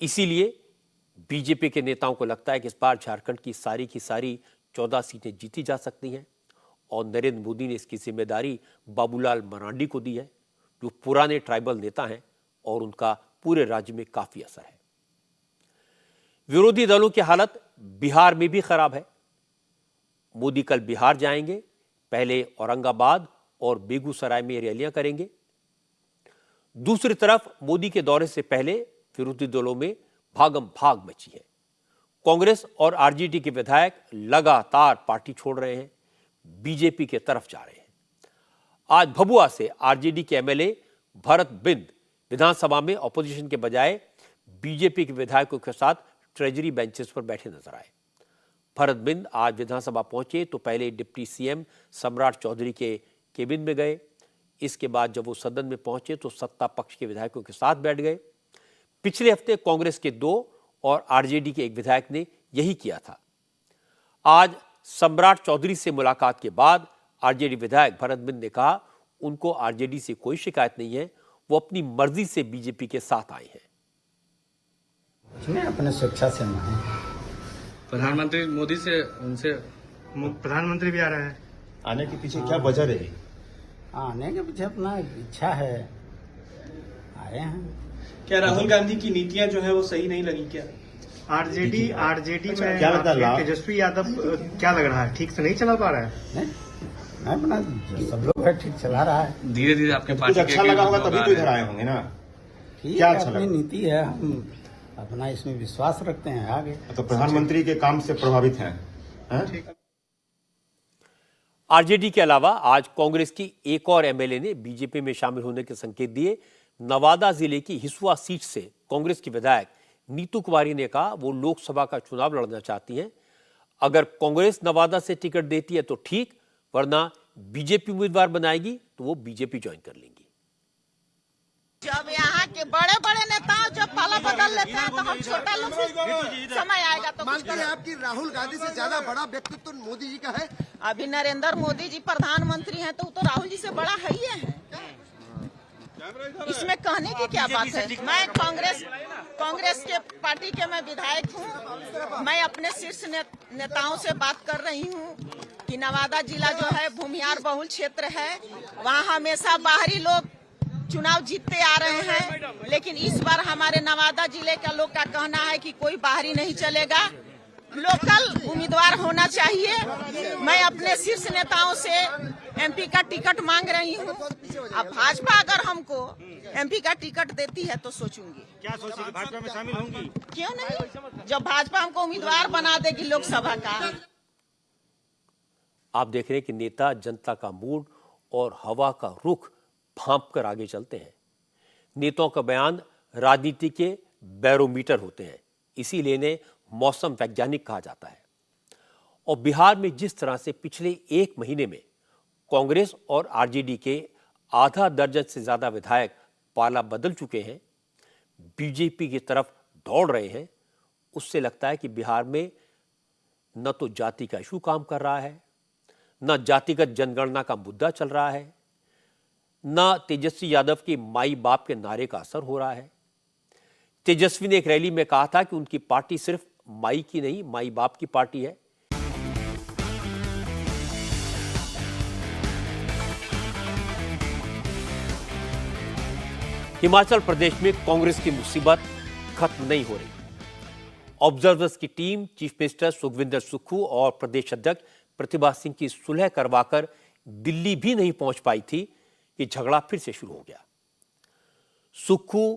इसीलिए बीजेपी के नेताओं को लगता है कि इस बार झारखंड की सारी 14 सीटें जीती जा सकती हैं और नरेंद्र मोदी ने इसकी जिम्मेदारी बाबूलाल मरांडी को दी है, जो पुराने ट्राइबल नेता हैं और उनका पूरे राज्य में काफी असर है। विरोधी दलों की हालत बिहार में भी खराब है। मोदी कल बिहार जाएंगे, पहले औरंगाबाद और बेगूसराय में रैलियां करेंगे। दूसरी तरफ मोदी के दौरे से पहले विरोधी दलों में भागम भाग मची है। कांग्रेस और आरजेडी के विधायक लगातार पार्टी छोड़ रहे हैं, बीजेपी के तरफ जा रहे हैं। आज भभुआ से आरजेडी के एमएलए भरत बिंद विधानसभा में ऑपोजिशन के बजाय बीजेपी के विधायकों के साथ ट्रेजरी बेंचेस पर बैठे नजर आए। भरत बिंद आज विधानसभा पहुंचे तो पहले डिप्टी सीएम सम्राट चौधरी के केबिन में गए। इसके बाद जब वो सदन में पहुंचे तो सत्ता पक्ष के विधायकों के साथ बैठ गए। पिछले हफ्ते कांग्रेस के 2 और आरजेडी के एक विधायक ने यही किया था। आज सम्राट चौधरी से मुलाकात के बाद आरजेडी विधायक भरत बिंद ने कहा उनको आरजेडी से कोई शिकायत नहीं है, वो अपनी मर्जी से बीजेपी के साथ आए हैं। नहीं, अपने स्वेच्छा से हम हैं। प्रधानमंत्री मोदी से उनसे प्रधानमंत्री भी आ रहे हैं। आने के पीछे क्या वजह रही? आने के पीछे अपना इच्छा है, आए हैं। क्या राहुल गांधी की नीतियां जो है वो सही नहीं लगी क्या? आरजेडी में क्या लगता है तेजस्वी यादव क्या लग रहा है, ठीक से नहीं चला पा रहा है? नहीं अपना सब लोग है ठीक चला रहा है। धीरे धीरे आपके पार्टी अच्छा लगा होगा तभी तो इधर आए होंगे ना। क्या अच्छा अपनी नीति है, हम अपना इसमें विश्वास रखते हैं। आगे तो प्रधानमंत्री के काम से प्रभावित हैं, हैं? आरजेडी के अलावा आज कांग्रेस की एक और एमएलए ने बीजेपी में शामिल होने के संकेत दिए। नवादा जिले की हिसुआ सीट से कांग्रेस की विधायक नीतू कुमारी ने कहा वो लोकसभा का चुनाव लड़ना चाहती हैं। अगर कांग्रेस नवादा से टिकट देती है तो ठीक, वरना बीजेपी उम्मीदवार बनाएगी तो वो बीजेपी ज्वाइन कर लेंगी। जब यहाँ के बड़े बड़े नेता जब पाला बदल लेते हैं तो हम छोटा लोग समय आएगा तो मानते हैं आपकी राहुल गांधी से ज्यादा बड़ा व्यक्तित्व मोदी जी का है। अभी नरेंद्र मोदी जी प्रधानमंत्री हैं तो वो तो राहुल जी से बड़ा है ही है। इसमें कहने की क्या बात है। मैं कांग्रेस के पार्टी के मैं विधायक हूँ। मैं अपने शीर्ष नेताओं से बात कर रही हूँ कि नवादा जिला जो है भूमिहार बहुल क्षेत्र है, वहाँ हमेशा बाहरी लोग चुनाव जीतते आ रहे हैं, लेकिन इस बार हमारे नवादा जिले का लोग का कहना है कि कोई बाहरी नहीं चलेगा, लोकल उम्मीदवार होना चाहिए। मैं अपने शीर्ष नेताओं से एमपी का टिकट मांग रही हूँ। अब भाजपा अगर हमको एमपी का टिकट देती है तो सोचूंगी। क्या सोचेगी, भाजपा में शामिल होंगी? क्यों नहीं, जब भाजपा हमको उम्मीदवार बना देगी लोकसभा का। आप देख रहे हैं कि नेता जनता का मूड और हवा का रुख भांप कर आगे चलते हैं। नेताओं का बयान राजनीति के बैरोमीटर होते हैं, इसीलिए इन्हें मौसम वैज्ञानिक कहा जाता है। और बिहार में जिस तरह से पिछले एक महीने में कांग्रेस और आरजेडी के आधा दर्जन से ज्यादा विधायक पाला बदल चुके हैं, बीजेपी की तरफ दौड़ रहे हैं, उससे लगता है कि बिहार में न तो जाति का इशू काम कर रहा है, न जातिगत जनगणना का मुद्दा चल रहा है, न तेजस्वी यादव के माई बाप के नारे का असर हो रहा है। तेजस्वी ने एक रैली में कहा था कि उनकी पार्टी सिर्फ माई की नहीं, माई बाप की पार्टी है। हिमाचल प्रदेश में कांग्रेस की मुसीबत खत्म नहीं हो रही। ऑब्जर्वर्स की team chief minister Sukhvinder Sukhu और प्रदेश अध्यक्ष प्रतिभा सिंह की सुलह करवाकर दिल्ली भी नहीं पहुंच पाई थी कि झगड़ा फिर से शुरू हो गया। सुक्खू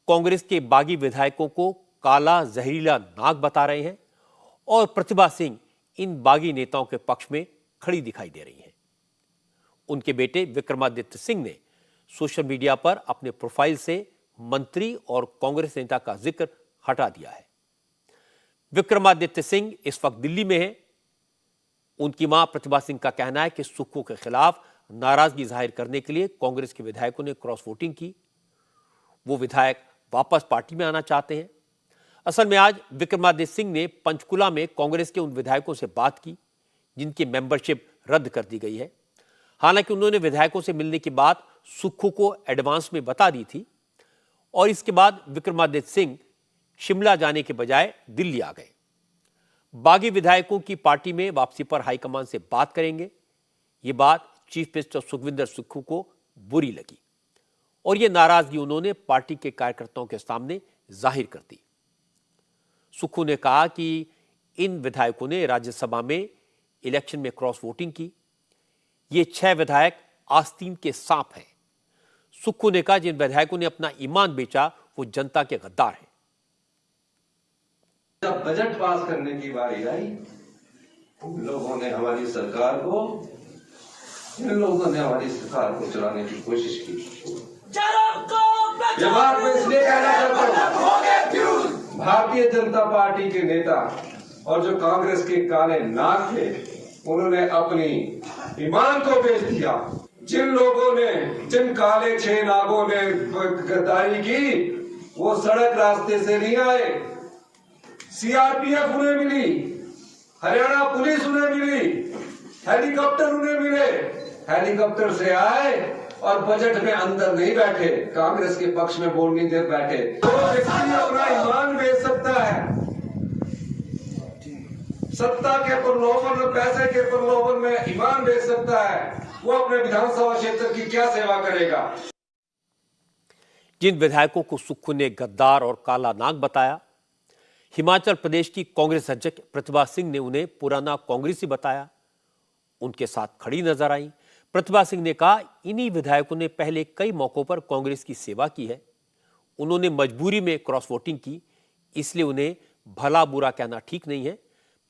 कांग्रेस के बागी विधायकों को काला जहरीला नाग बता रहे हैं और प्रतिभा सिंह इन बागी नेताओं के पक्ष में खड़ी दिखाई दे रही हैं। उनके बेटे विक्रमादित्य सिंह ने सोशल मीडिया पर अपने प्रोफाइल से मंत्री और कांग्रेस नेता का जिक्र हटा दिया है। विक्रमादित्य सिंह इस वक्त दिल्ली में है। उनकी मां प्रतिभा सिंह का कहना है कि सुक्खू के खिलाफ नाराजगी जाहिर करने के लिए कांग्रेस के विधायकों ने क्रॉस वोटिंग की। वो विधायक वापस पार्टी में आना चाहते हैं। असल में आज विक्रमादित्य सिंह ने पंचकुला में कांग्रेस के उन विधायकों से बात की जिनकी मेंबरशिप रद्द कर दी गई है। हालांकि उन्होंने विधायकों से मिलने की बात सुक्खू को एडवांस में बता दी थी और इसके बाद विक्रमादित्य सिंह शिमला जाने के बजाय दिल्ली आ गए। बागी विधायकों की पार्टी में वापसी पर हाईकमान से बात करेंगे। ये बात चीफ मिनिस्टर सुखविंदर सुक्खू को बुरी लगी और ये नाराजगी उन्होंने पार्टी के कार्यकर्ताओं के सामने जाहिर कर दी। सुक्खू ने कहा कि इन विधायकों ने राज्यसभा में इलेक्शन में क्रॉस वोटिंग की। ये 6 विधायक आस्तीन के सांप हैं। सुक्खू ने कहा जिन विधायकों ने अपना ईमान बेचा वो जनता के गद्दार हैं। जब बजट पास करने की बारी आई, लोगों ने हमारी सरकार को, इन लोगों ने हमारी सरकार को चलाने की कोशिश की। ये बात मैं इसलिए कहना चाहता हूँ, भारतीय जनता पार्टी के नेता और जो कांग्रेस के काले नाग थे, उन्होंने अपनी ईमान को बेच दिया। जिन लोगों ने, जिन काले 6 नागों ने गद्दारी की, वो सड़क रास्ते से नहीं आए। सीआरपीएफ उन्हें मिली, हरियाणा पुलिस उन्हें मिली, हेलीकॉप्टर उन्हें मिले। हेलीकॉप्टर से आए और बजट में अंदर नहीं बैठे, कांग्रेस के पक्ष में बोलने दे बैठे। तो व्यक्ति अपना ईमान बेच सकता है। सत्ता के प्रलोभन, पैसे के प्रलोभन में ईमान बेच सकता है। वो अपने विधानसभा क्षेत्र की क्या सेवा करेगा। जिन विधायकों को सुक्खू ने गद्दार और काला नाग बताया, हिमाचल प्रदेश की कांग्रेस अध्यक्ष प्रतिभा सिंह ने उन्हें पुराना कांग्रेसी बताया। उनके साथ खड़ी नजर आई। प्रतिभा सिंह ने कहा इन्हीं विधायकों ने पहले कई मौकों पर कांग्रेस की सेवा की है। उन्होंने मजबूरी में क्रॉस वोटिंग की, इसलिए उन्हें भला बुरा कहना ठीक नहीं है।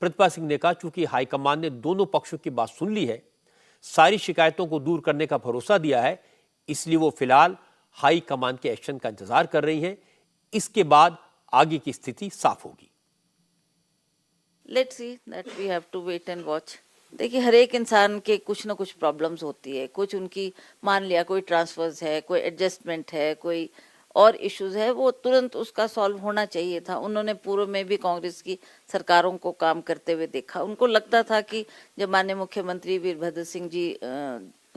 प्रतिभा सिंह ने कहा चूंकि हाईकमान ने दोनों पक्षों की बात सुन ली है, सारी शिकायतों को दूर करने का भरोसा दिया है, इसलिए वो फिलहाल हाईकमान के एक्शन का इंतजार कर रही हैं। इसके बाद आगे की स्थिति साफ होगी। Let's see that we have to wait and watch. देखिए, हर एक इंसान के कुछ ना कुछ प्रॉब्लम्स होती है। कुछ उनकी, मान लिया कोई ट्रांसफर्स है, कोई एडजस्टमेंट है, कोई और इश्यूज है, वो तुरंत उसका सॉल्व होना चाहिए था। उन्होंने पूर्व में भी कांग्रेस की सरकारों को काम करते हुए देखा। उनको लगता था कि जब माननीय मुख्यमंत्री वीरभद्र सिंह जी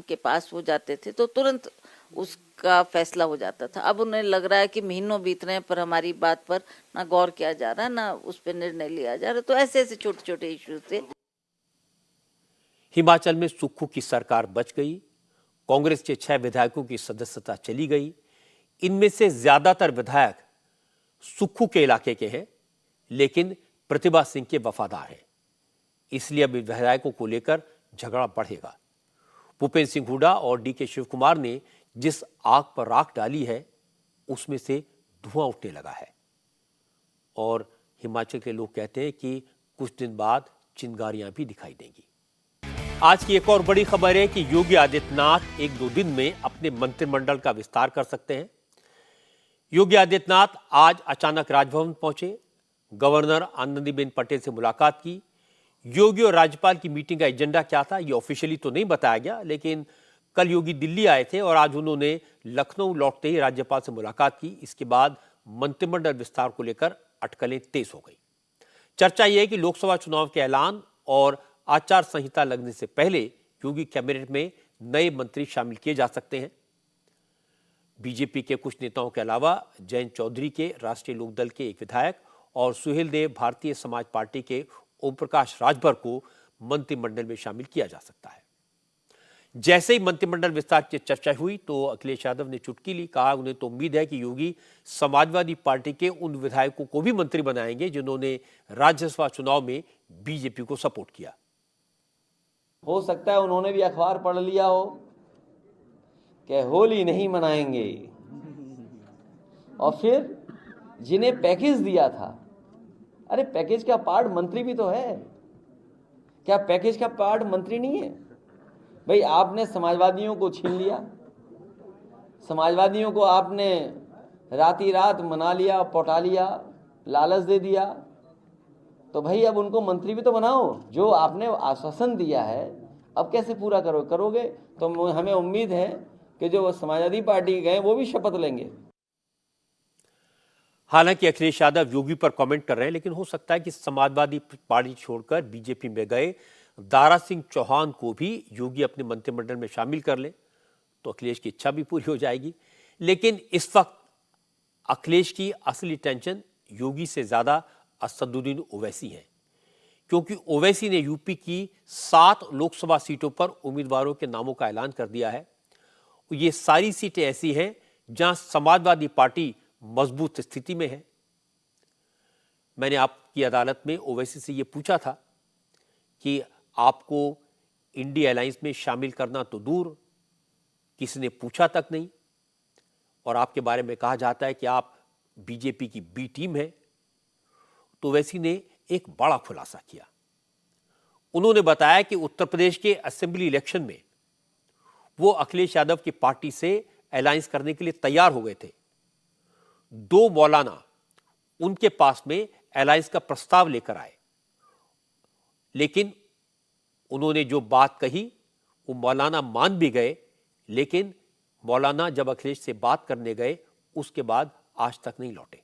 के पास वो जाते थे तो तुरंत उसका फैसला हो जाता था। अब उन्हें लग रहा है कि महीनों बीत रहे हैं पर हमारी बात पर ना गौर किया जा रहा है, ना उस पर निर्णय लिया जा रहा है। तो ऐसे ऐसे छोटे छोटे इश्यूज थे। हिमाचल में सुक्खू की सरकार बच गई। कांग्रेस के 6 विधायकों की सदस्यता चली गई। इनमें से ज्यादातर विधायक सुक्खू के इलाके के हैं, लेकिन प्रतिभा सिंह के वफादार हैं। इसलिए अब विधायकों को लेकर झगड़ा बढ़ेगा। भूपेंद्र सिंह हुड्डा और डीके शिव कुमार ने जिस आग पर राख डाली है, उसमें से धुआं उठने लगा है और हिमाचल के लोग कहते हैं कि कुछ दिन बाद चिंगारियां भी दिखाई देंगी। आज की एक और बड़ी खबर है कि योगी आदित्यनाथ 1-2 दिन में अपने मंत्रिमंडल का विस्तार कर सकते हैं। योगी आदित्यनाथ आज अचानक राजभवन पहुंचे, गवर्नर आनंदीबेन पटेल से मुलाकात की। योगी और राज्यपाल की मीटिंग का एजेंडा क्या था, ये ऑफिशियली तो नहीं बताया गया, लेकिन कल योगी दिल्ली आए थे और आज उन्होंने लखनऊ लौटते ही राज्यपाल से मुलाकात की। इसके बाद मंत्रिमंडल विस्तार को लेकर अटकलें तेज हो गई। चर्चा यह है कि लोकसभा चुनाव के ऐलान और आचार संहिता लगने से पहले योगी कैबिनेट में नए मंत्री शामिल किए जा सकते हैं। बीजेपी के कुछ नेताओं के अलावा जयंत चौधरी के राष्ट्रीय लोकदल के एक विधायक और सुहेल देव भारतीय समाज पार्टी के ओम प्रकाश राजभर को मंत्रिमंडल में शामिल किया जा सकता है। जैसे ही मंत्रिमंडल विस्तार की चर्चा हुई तो अखिलेश यादव ने चुटकी ली, कहा उन्हें तो उम्मीद है कि योगी समाजवादी पार्टी के उन विधायकों को भी मंत्री बनाएंगे जिन्होंने राज्यसभा चुनाव में बीजेपी को सपोर्ट किया। हो सकता है उन्होंने भी अखबार पढ़ लिया हो कि होली नहीं मनाएंगे, और फिर जिन्हें पैकेज दिया था, अरे पैकेज का पार्ट मंत्री भी तो है, क्या पैकेज का पार्ट मंत्री नहीं है? भाई आपने समाजवादियों को छीन लिया, समाजवादियों को आपने राती रात मना लिया, पौटा लिया, लालच दे दिया, तो भाई अब उनको मंत्री भी तो बनाओ। जो आपने आश्वासन दिया है अब कैसे पूरा करोगे? तो हमें उम्मीद है कि जो समाजवादी पार्टी गए वो भी शपथ लेंगे। हालांकि अखिलेश यादव योगी पर कमेंट कर रहे हैं, लेकिन हो सकता है कि समाजवादी पार्टी छोड़कर बीजेपी में गए दारा सिंह चौहान को भी योगी अपने मंत्रिमंडल में शामिल कर ले तो अखिलेश की इच्छा भी पूरी हो जाएगी। लेकिन इस वक्त अखिलेश की असली टेंशन योगी से ज्यादा असदुद्दीन ओवैसी है, क्योंकि ओवैसी ने यूपी की 7 लोकसभा सीटों पर उम्मीदवारों के नामों का ऐलान कर दिया है। ये सारी सीटें ऐसी हैं जहां समाजवादी पार्टी मजबूत स्थिति में है। मैंने आपकी अदालत में ओवैसी से यह पूछा था कि आपको इंडिया अलायंस में शामिल करना तो दूर, किसी ने पूछा तक नहीं, और आपके बारे में कहा जाता है कि आप बीजेपी की बी टीम है। तो ओवैसी ने एक बड़ा खुलासा किया। उन्होंने बताया कि उत्तर प्रदेश के असेंबली इलेक्शन में वो अखिलेश यादव की पार्टी से अलायंस करने के लिए तैयार हो गए थे। 2 मौलाना उनके पास में अलायंस का प्रस्ताव लेकर आए, लेकिन उन्होंने जो बात कही वो मौलाना मान भी गए, लेकिन मौलाना जब अखिलेश से बात करने गए उसके बाद आज तक नहीं लौटे।